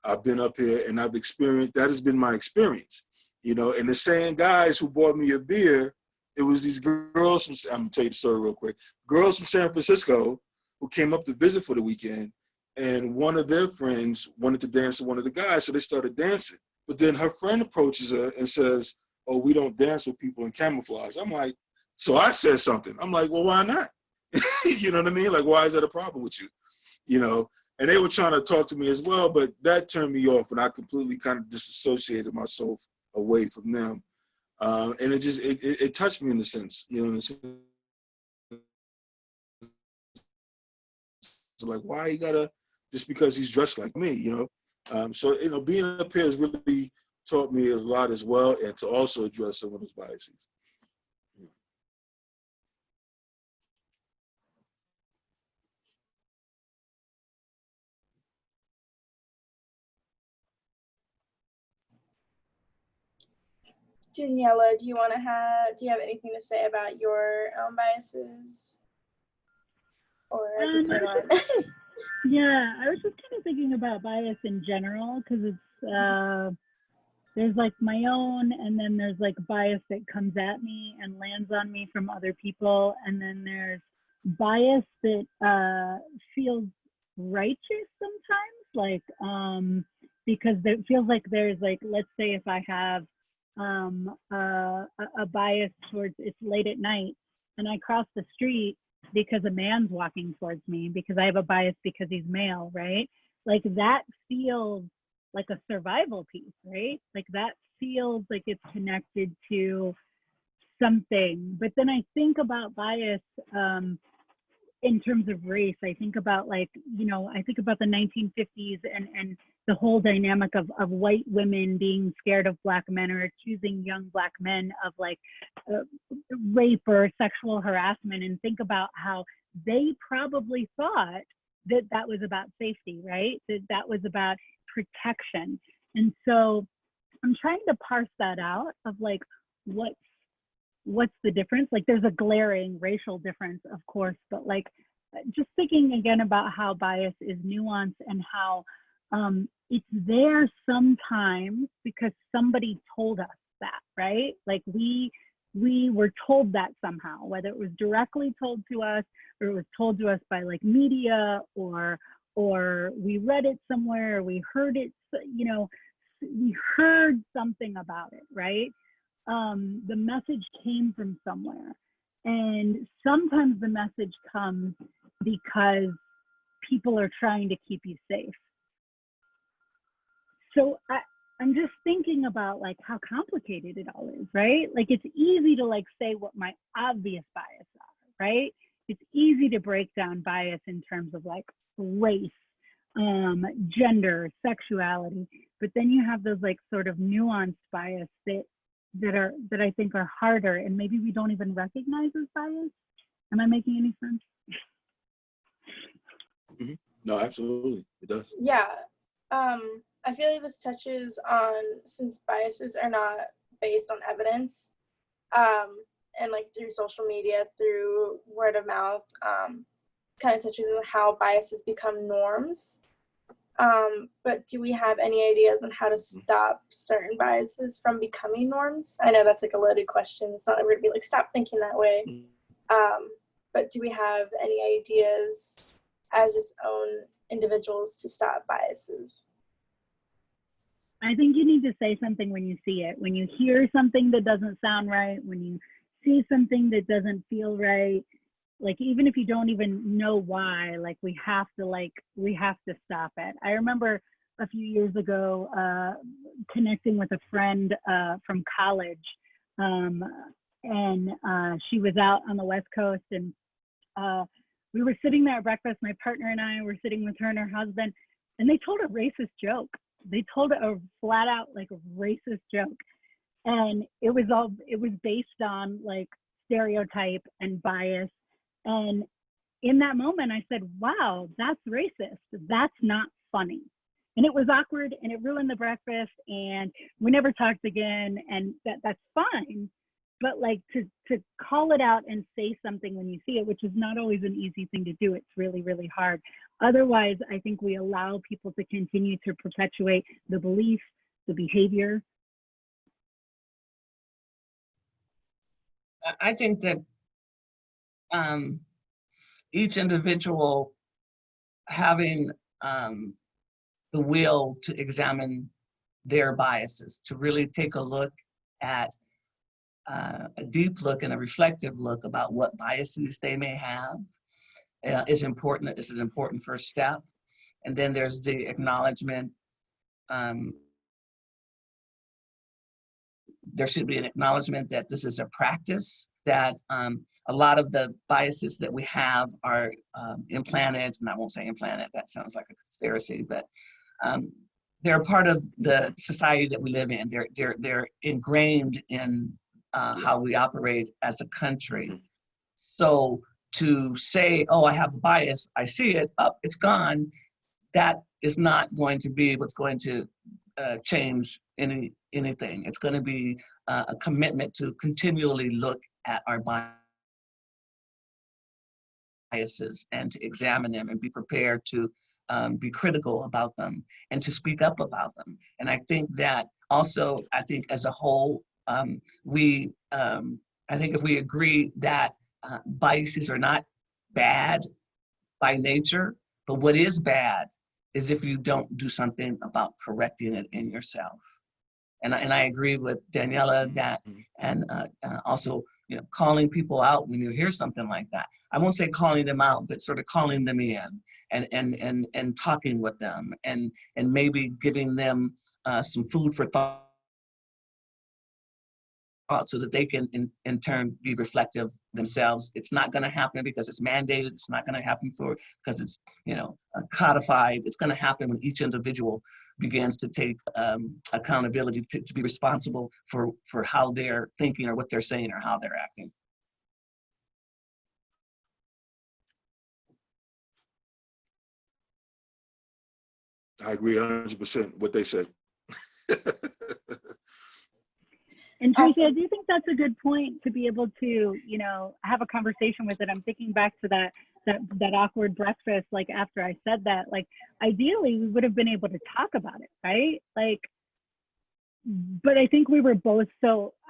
I've been up here and I've experienced, that has been my experience. You know, and the same guys who bought me a beer, it was these girls from, I'm gonna tell you the story real quick, girls from San Francisco who came up to visit for the weekend, and one of their friends wanted to dance with one of the guys, so they started dancing. But then her friend approaches her and says, "Oh, we don't dance with people in camouflage." I'm like, so I said something. I'm like, well, why not? You know what I mean? Like, why is that a problem with you? You know, and they were trying to talk to me as well, but that turned me off, and I completely kind of disassociated myself away from them. And it just, it touched me in a sense, you know, in a sense, like, why you gotta, just because he's dressed like me, you know? So, you know, being up here has really taught me a lot as well, and to also address some of those biases.
Daniela, do you have anything to say about your own biases? Or I can say one.
Yeah, I was just kind of thinking about bias in general, because it's there's like my own, and then there's like bias that comes at me and lands on me from other people, and then there's bias that feels righteous sometimes, like because it feels like there's like, let's say if I have a bias towards, it's late at night and I cross the street because a man's walking towards me, because I have a bias because he's male, right? Like that feels like a survival piece, right? Like that feels like it's connected to something. But then I think about bias in terms of race. I think about, like, you know, I think about the 1950s and the whole dynamic of white women being scared of black men, or accusing young black men of like rape or sexual harassment, and think about how they probably thought that that was about safety, right? That was about protection. And so I'm trying to parse that out of like, what's the difference? Like there's a glaring racial difference, of course, but like just thinking again about how bias is nuanced and how it's there sometimes because somebody told us that, right? Like we were told that somehow, whether it was directly told to us or it was told to us by like media, or we read it somewhere, or we heard it, you know, we heard something about it, right? The message came from somewhere. And sometimes the message comes because people are trying to keep you safe. So I'm just thinking about like how complicated it all is, right? Like it's easy to like say what my obvious bias are, right? It's easy to break down bias in terms of like race, gender, sexuality, but then you have those like sort of nuanced bias that I think are harder, and maybe we don't even recognize as bias. Am I making any sense?
Mm-hmm. No, absolutely, it does.
Yeah, I feel like this touches on, since biases are not based on evidence, and like through social media, through word of mouth, kind of touches on how biases become norms. But do we have any ideas on how to stop certain biases from becoming norms? I know that's like a loaded question. It's not ever to be like, stop thinking that way. But do we have any ideas as just own individuals to stop biases?
I think you need to say something when you see it. When you hear something that doesn't sound right, when you see something that doesn't feel right, like even if you don't even know why, like we have to stop it. I remember a few years ago connecting with a friend from college, and she was out on the West Coast, and we were sitting there at breakfast. My partner and I were sitting with her and her husband, and they told a racist joke. They told a flat out like racist joke. And it was based on like stereotype and bias. And in that moment, I said, wow, that's racist. That's not funny. And it was awkward and it ruined the breakfast and we never talked again. And that's fine. But like to call it out and say something when you see it, which is not always an easy thing to do. It's really, really hard. Otherwise, I think we allow people to continue to perpetuate the belief, the behavior.
I think that each individual having the will to examine their biases, to really take a look at a deep look and a reflective look about what biases they may have is important. It's an important first step. And then there's the acknowledgement. There should be an acknowledgement that this is a practice, that a lot of the biases that we have are implanted, and I won't say implanted, that sounds like a conspiracy, but they're part of the society that we live in. They're ingrained in how we operate as a country. So to say, oh, I have a bias, I see it, it's gone, that is not going to be what's going to change anything. It's going to be a commitment to continually look at our biases and to examine them and be prepared to be critical about them and to speak up about them. And I think that also, I think as a whole, I think if we agree that biases are not bad by nature, but what is bad is if you don't do something about correcting it in yourself. And I agree with Daniela that, and also, you know, calling people out when you hear something like that. I won't say calling them out, but sort of calling them in and talking with them and maybe giving them some food for thought so that they can in turn be reflective themselves. It's not going to happen because it's mandated. It's not going to happen because it's, you know, codified. It's going to happen when each individual begins to take accountability to be responsible for how they're thinking or what they're saying or how they're acting.
I agree 100% what they said.
And Tracy, I do think that's a good point to be able to, you know, have a conversation with it. I'm thinking back to that awkward breakfast, like after I said that, like ideally we would have been able to talk about it, right? Like, but I think we were both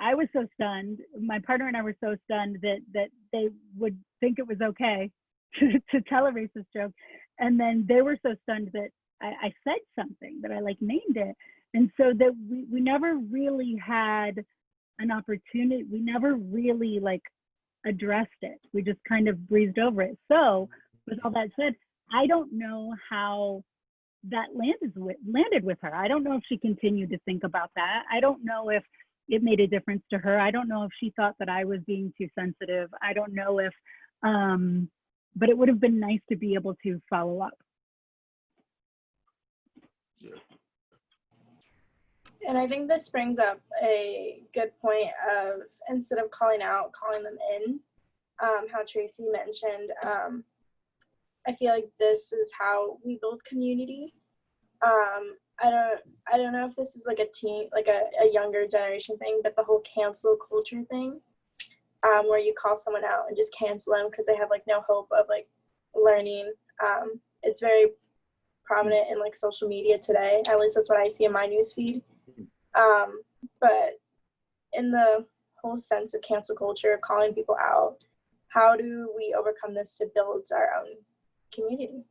I was so stunned. My partner and I were so stunned that they would think it was okay to tell a racist joke. And then they were so stunned that I said something, that I like named it. And so that we never really had an opportunity. We never really like addressed it. We just kind of breezed over it. So with all that said, I don't know how that landed with her. I don't know if she continued to think about that. I don't know if it made a difference to her. I don't know if she thought that I was being too sensitive. I don't know if, but it would have been nice to be able to follow up.
Yeah.
And I think this brings up a good point of, instead of calling out, calling them in, how Tracy mentioned. I feel like this is how we build community. I don't know if this is like a younger generation thing, but the whole cancel culture thing, where you call someone out and just cancel them because they have like no hope of like learning. It's very prominent in like social media today. At least that's what I see in my newsfeed. But in the whole sense of cancel culture, calling people out, how do we overcome this to build our own community?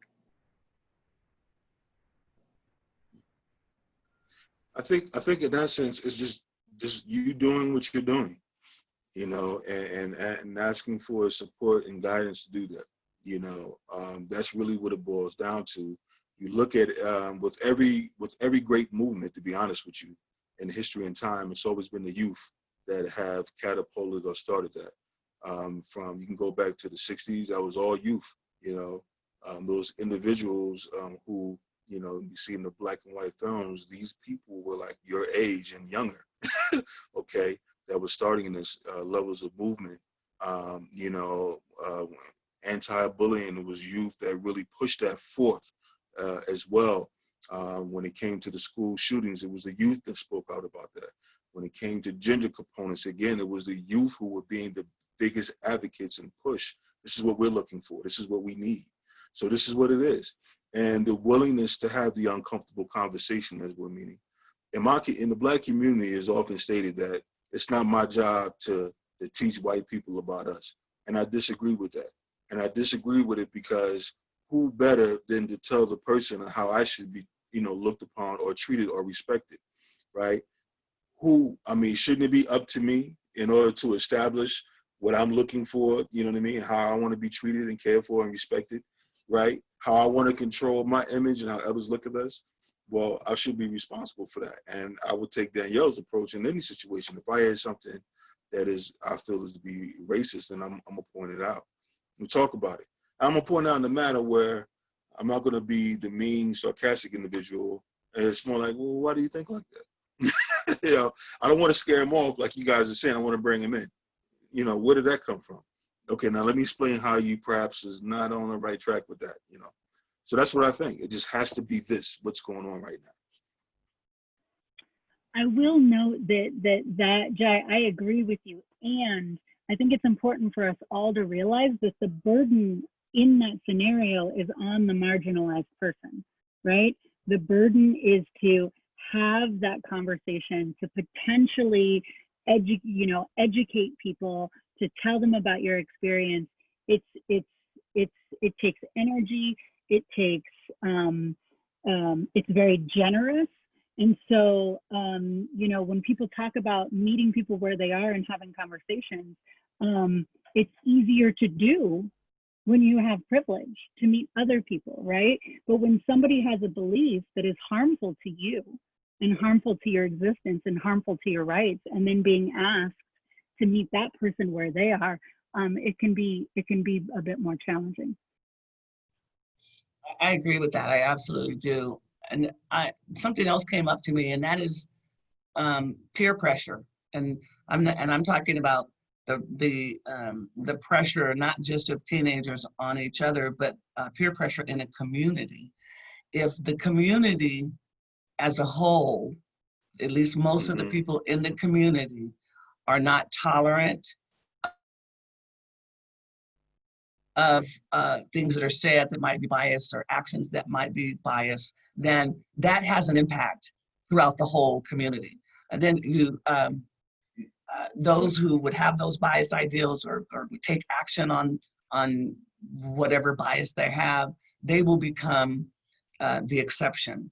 I think in that sense, it's just you doing what you're doing, you know, and asking for support and guidance to do that. You know, that's really what it boils down to. You look at with every great movement, to be honest with you, in history and time, it's always been the youth that have catapulted or started that. From, you can go back to the 60s, that was all youth, you know, those individuals who You know, you see in the black and white films, these people were like your age and younger, okay, that were starting in this levels of movement. You know, anti-bullying, it was youth that really pushed that forth as well. When it came to the school shootings, it was the youth that spoke out about that. When it came to gender components, again, it was the youth who were being the biggest advocates and push. This is what we're looking for. This is what we need. So this is what it is. And the willingness to have the uncomfortable conversation, as we're meaning. In the black community, is often stated that it's not my job to teach white people about us. And I disagree with that. And I disagree with it because who better than to tell the person how I should be, you know, looked upon or treated or respected, right? Shouldn't it be up to me in order to establish what I'm looking for, you know what I mean? How I want to be treated and cared for and respected, right? How I want to control my image and how others look at us. Well, I should be responsible for that. And I would take Danielle's approach in any situation. If I hear something that I feel is to be racist, then I'm gonna point it out. We talk about it. I'm gonna point out in the matter where I'm not gonna be the mean, sarcastic individual. And it's more like, well, why do you think like that? You know, I don't want to scare him off like you guys are saying. I want to bring him in. You know, where did that come from? Okay, now let me explain how you perhaps is not on the right track with that, you know. So that's what I think. It just has to be what's going on right now.
I will note that Jai, I agree with you. And I think it's important for us all to realize that the burden in that scenario is on the marginalized person, right? The burden is to have that conversation, to potentially educate people, to tell them about your experience. It takes energy. It takes it's very generous. And so, when people talk about meeting people where they are and having conversations, it's easier to do when you have privilege to meet other people, right? But when somebody has a belief that is harmful to you and harmful to your existence and harmful to your rights, and then being asked to meet that person where they are, it can be a bit more challenging.
I agree with that. I absolutely do. And something else came up to me, and that is peer pressure. And I'm talking about the pressure not just of teenagers on each other, but peer pressure in a community. If the community as a whole, at least most of the people in the community, are not tolerant of things that are said that might be biased or actions that might be biased, then that has an impact throughout the whole community. And then those who would have those biased ideals or take action on whatever bias they have, they will become the exception,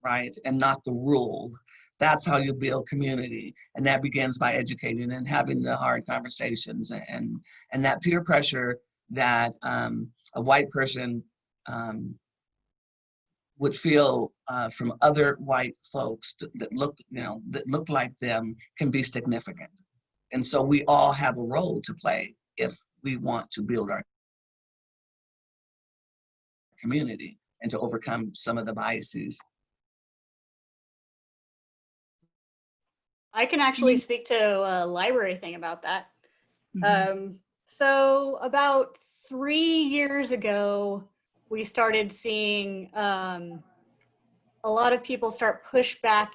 right? And not the rule. That's how you build community. And that begins by educating and having the hard conversations and that peer pressure that a white person would feel from other white folks that look like them can be significant. And so we all have a role to play if we want to build our community and to overcome some of the biases.
I can actually speak to a library thing about that. So about 3 years ago, we started seeing a lot of people start push back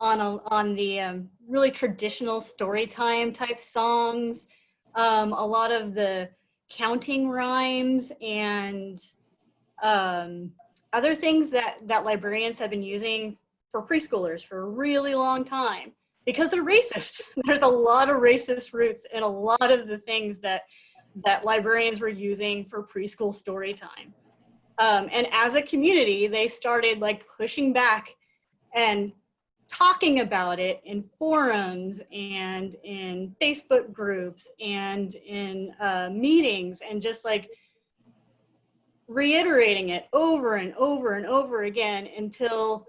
on the really traditional story time type songs, a lot of the counting rhymes and other things that librarians have been using for preschoolers for a really long time. Because they're racist. There's a lot of racist roots in a lot of the things that librarians were using for preschool story time. And as a community, they started like pushing back and talking about it in forums and in Facebook groups and in meetings, and just like reiterating it over and over and over again until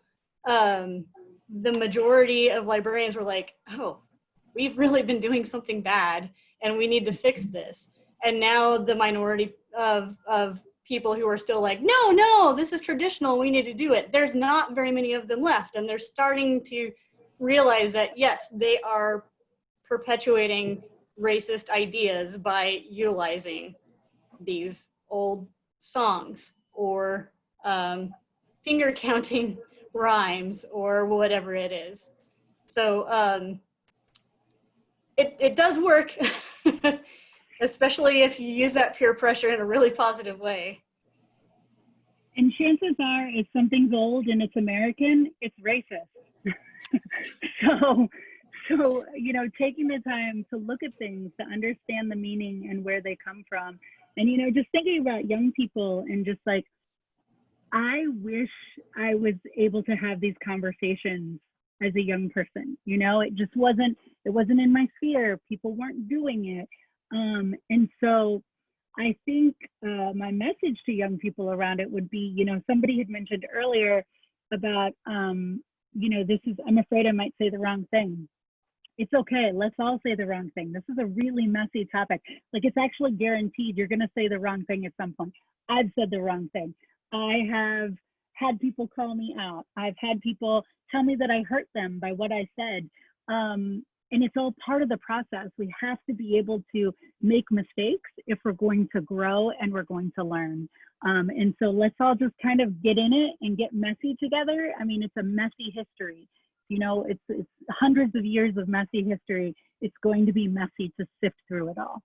the majority of librarians were like, oh, we've really been doing something bad and we need to fix this. And now the minority of people who are still like, no, no, this is traditional, we need to do it. There's not very many of them left, and they're starting to realize that, yes, they are perpetuating racist ideas by utilizing these old songs or finger counting rhymes or whatever it is. So it does work, especially if you use that peer pressure in a really positive way.
And chances are, if something's old and it's American, it's racist. So, you know, taking the time to look at things, to understand the meaning and where they come from. And, you know, just thinking about young people and just like, I wish I was able to have these conversations as a young person. You know, it wasn't in my sphere. People weren't doing it. And so I think my message to young people around it would be, you know, somebody had mentioned earlier about, you know, I'm afraid I might say the wrong thing. It's okay, let's all say the wrong thing. This is a really messy topic. Like, it's actually guaranteed you're gonna say the wrong thing at some point. I've said the wrong thing. I have had people call me out. I've had people tell me that I hurt them by what I said. And it's all part of the process. We have to be able to make mistakes if we're going to grow and we're going to learn. And so let's all just kind of get in it and get messy together. I mean, it's a messy history. You know, it's hundreds of years of messy history. It's going to be messy to sift through it all.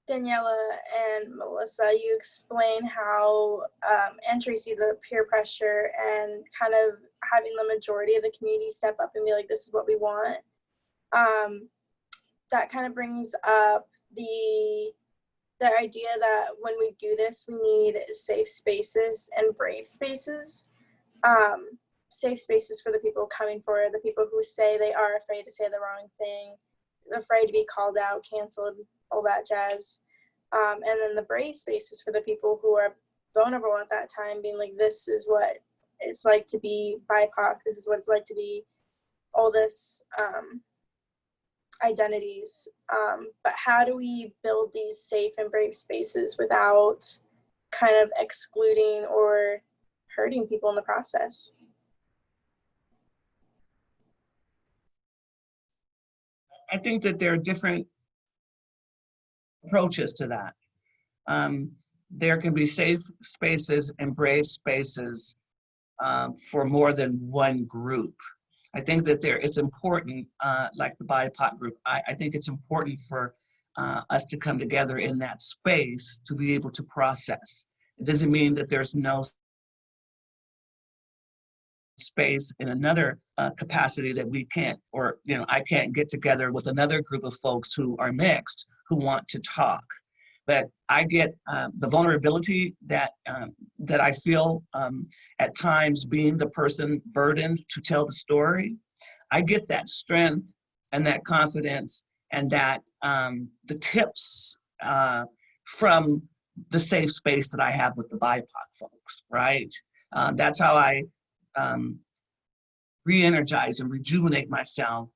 Daniela and Melissa, you explain how, and Tracy, the peer pressure and kind of having the majority of the community step up and be like, this is what we want. That kind of brings up the idea that when we do this, we need safe spaces and brave spaces. Safe spaces for the people coming forward, the people who say they are afraid to say the wrong thing, afraid to be called out, canceled, all that jazz. And then the brave spaces for the people who are vulnerable at that time, being like, this is what it's like to be BIPOC, this is what it's like to be all this identities. But how do we build these safe and brave spaces without kind of excluding or hurting people in the process?
I think that there are different approaches to that. There can be safe spaces and brave spaces for more than one group. I think that it's important, like the BIPOC group, I think it's important for us to come together in that space to be able to process. It doesn't mean that there's no space in another capacity that we can't, or, you know, I can't get together with another group of folks who are mixed, who want to talk. But I get the vulnerability that I feel at times being the person burdened to tell the story. I get that strength and that confidence and that the tips from the safe space that I have with the BIPOC folks, right? That's how I re-energize and rejuvenate myself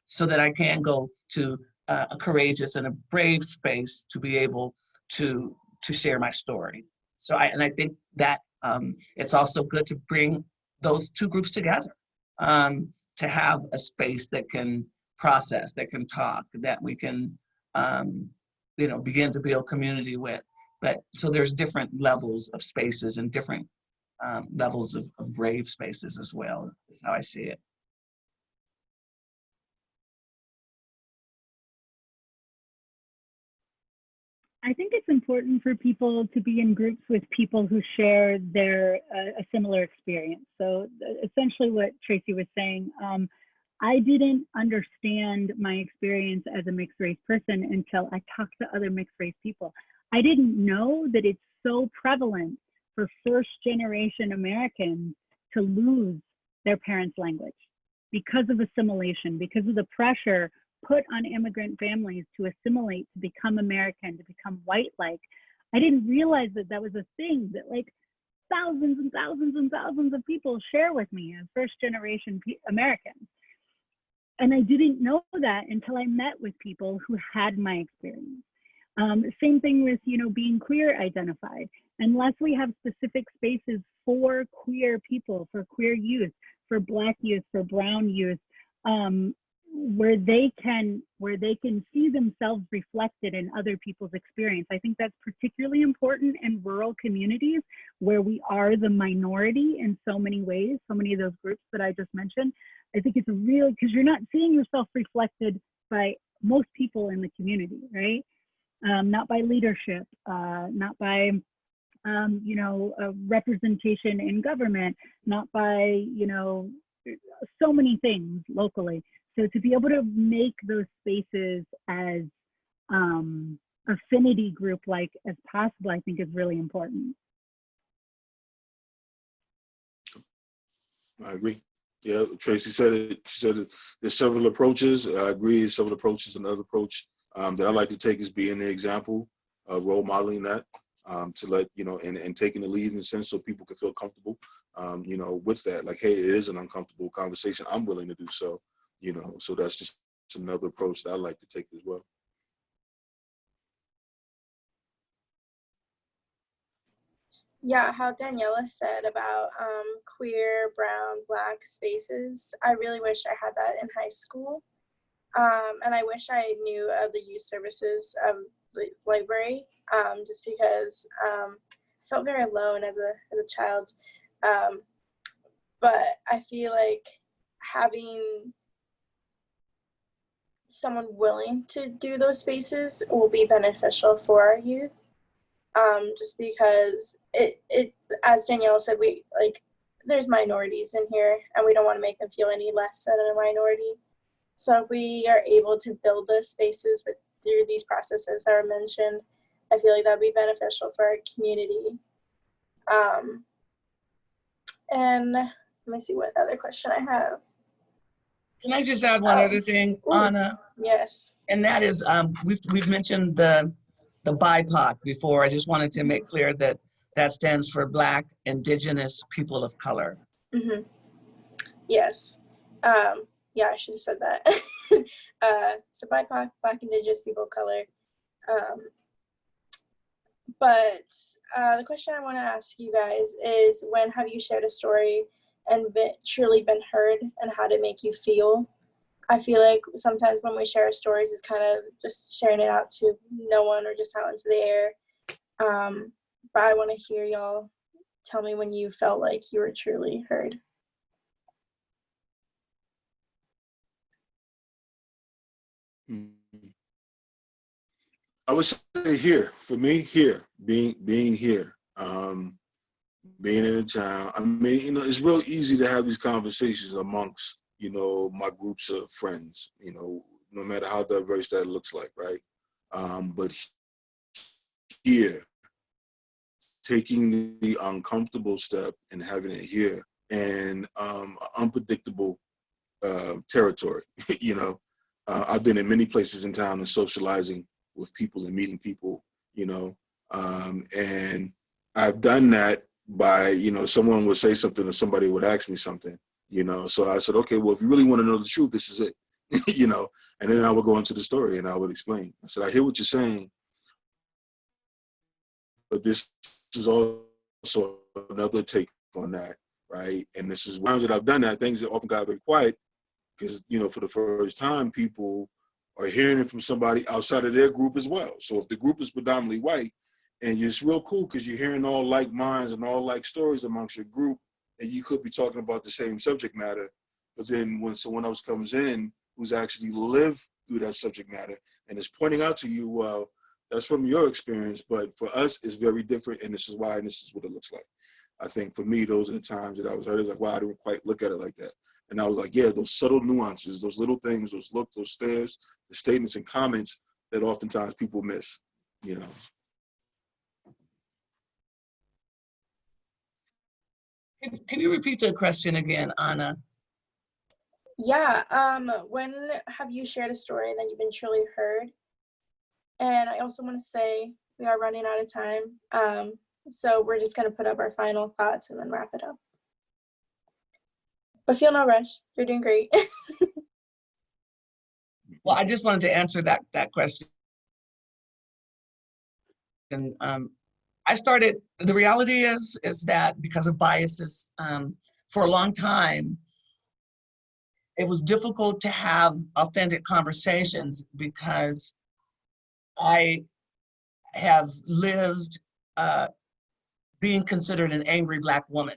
so that I can go to a courageous and a brave space to be able to share my story. So I think that it's also good to bring those two groups together, to have a space that can process, that can talk, that we can you know, begin to build community with. But so there's different levels of spaces and different levels of brave spaces as well, is how I see it.
I think it's important for people to be in groups with people who share a similar experience. So essentially what Tracy was saying, I didn't understand my experience as a mixed race person until I talked to other mixed race people. I didn't know that it's so prevalent for first generation Americans to lose their parents' language because of assimilation, because of the pressure put on immigrant families to assimilate, to become American, to become white-like. I didn't realize that that was a thing that like thousands and thousands and thousands of people share with me as first-generation Americans. And I didn't know that until I met with people who had my experience. Same thing with, being queer identified. Unless we have specific spaces for queer people, for queer youth, for Black youth, for brown youth, where they can see themselves reflected in other people's experience. I think that's particularly important in rural communities where we are the minority in so many ways, so many of those groups that I just mentioned. I think it's real because you're not seeing yourself reflected by most people in the community, right? Not by leadership, not by representation in government, not by, so many things locally. So to be able to make those spaces as affinity group-like as possible, I think is really important.
I agree. Yeah, Tracy said it. She said it, there's several approaches. I agree, there's several approaches. Another approach that I like to take is being the example, role modeling that, to let, and taking the lead in a sense so people can feel comfortable, with that. Like, hey, it is an uncomfortable conversation. I'm willing to do so, so that's just another approach that I like to take as well.
Yeah, how Daniela said about queer, brown, Black spaces. I really wish I had that in high school. And I wish I knew of the youth services of the library, just because I felt very alone as a child. But I feel like having someone willing to do those spaces will be beneficial for our youth. Just because it as Danielle said, there's minorities in here and we don't want to make them feel any less than a minority. So if we are able to build those spaces through these processes that are mentioned, I feel like that would be beneficial for our community. And let me see what other question I have.
Can I just add one other thing, Anna?
Yes.
And that is, we've mentioned the BIPOC before. I just wanted to make clear that that stands for Black, Indigenous, People of Color.
Mm-hmm. Yes. Yeah, I should have said that. So BIPOC, Black, Indigenous, People of Color. But the question I want to ask you guys is, when have you shared a story and truly been heard, and how did it make you feel? I feel like sometimes when we share our stories, it's kind of just sharing it out to no one or just out into the air. But I want to hear y'all tell me when you felt like you were truly heard.
I would say here, for me, here, being here, being in a town. I mean, it's real easy to have these conversations amongst, my groups of friends, no matter how diverse that looks like, right? But here, taking the uncomfortable step and having it here, and unpredictable territory, I've been in many places in town and socializing with people and meeting people, and I've done that by, someone would say something or somebody would ask me something, so I said, okay, well, if you really want to know the truth, this is it, and then I would go into the story and I would explain. I said, I hear what you're saying, but this is also another take on that, right? And this is times that I've done that, things that often got very quiet, because, for the first time, people are hearing it from somebody outside of their group as well. So if the group is predominantly white, and it's real cool because you're hearing all like minds and all like stories amongst your group, and you could be talking about the same subject matter, but then when someone else comes in who's actually lived through that subject matter and is pointing out to you, well, that's from your experience, but for us, it's very different, and this is why, and this is what it looks like. I think for me, those are the times that I was like, wow, I didn't quite look at it like that. And I was like, yeah, those subtle nuances, those little things, those looks, those stares, the statements and comments that oftentimes people miss,
Can you repeat the question again, Anna?
Yeah, when have you shared a story that you've been truly heard? And I also want to say we are running out of time, so we're just going to put up our final thoughts and then wrap it up. But feel no rush. You're doing great.
Well, I just wanted to answer that question. And the reality is that because of biases, for a long time, it was difficult to have authentic conversations because I have lived being considered an angry Black woman.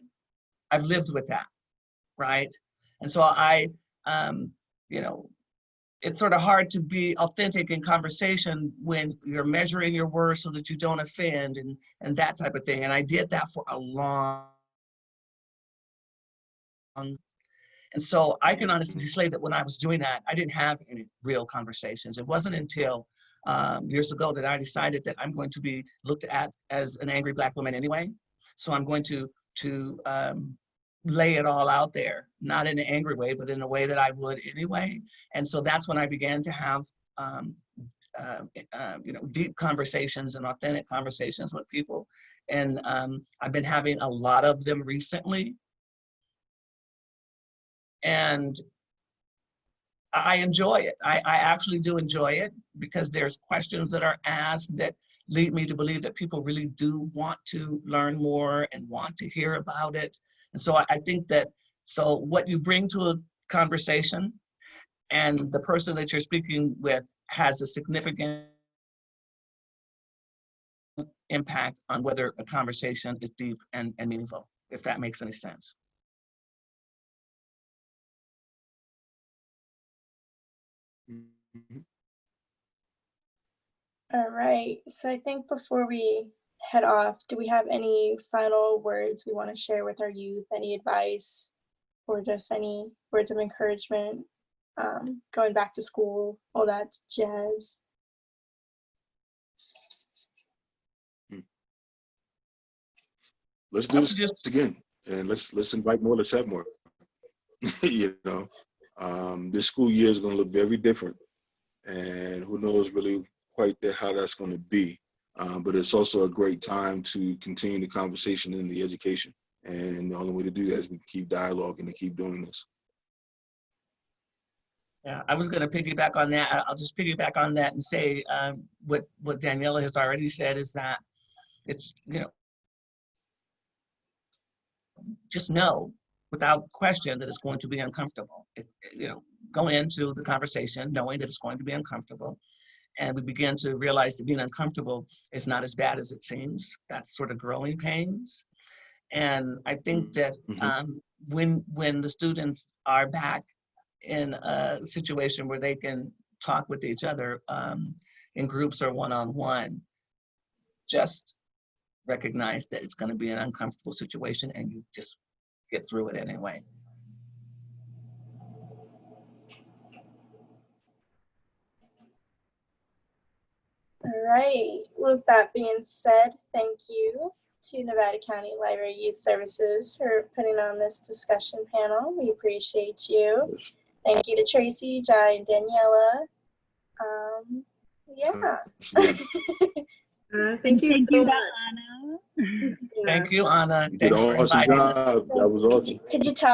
I've lived with that, right? And so you know, it's sort of hard to be authentic in conversation when you're measuring your words so that you don't offend and that type of thing. And I did that for a long. And so I can honestly say that when I was doing that, I didn't have any real conversations. It wasn't until years ago that I decided that I'm going to be looked at as an angry Black woman anyway. So I'm going to lay it all out there, not in an angry way, but in a way that I would anyway. And so that's when I began to have you know, deep conversations and authentic conversations with people. And I've been having a lot of them recently. And I enjoy it. I actually do enjoy it because there's questions that are asked that lead me to believe that people really do want to learn more and want to hear about it. And so I think that, so what you bring to a conversation and the person that you're speaking with has a significant impact on whether a conversation is deep and meaningful, if that makes any sense.
Mhm.
All right. So I think before we head off, do we have any final words we want to share with our youth? Any advice or just any words of encouragement? Going back to school, all that jazz.
Let's do this again, and let's invite more. Let's have more. You know, this school year is going to look very different, and who knows really quite how that's going to be. But it's also a great time to continue the conversation in the education, and the only way to do that is we keep dialoguing and keep doing this.
Yeah, I was going to piggyback on that. I'll just piggyback on that and say what Daniela has already said is that it's, you know, just know without question that it's going to be uncomfortable. You know, go into the conversation knowing that it's going to be uncomfortable. And we begin to realize that being uncomfortable is not as bad as it seems. That's sort of growing pains. And I think that when the students are back in a situation where they can talk with each other in groups or one-on-one, just recognize that it's going to be an uncomfortable situation and you just get through it anyway.
All right. With that being said, thank you to Nevada County Library Youth Services for putting on this discussion panel. We appreciate you. Thank you to Tracy, Jai, and Daniela. Yeah.
Thank you so much.
Anna.
Thank you, Anna.
You did
Thanks
an
for
awesome
inviting us.
job. That was awesome.
Could you tell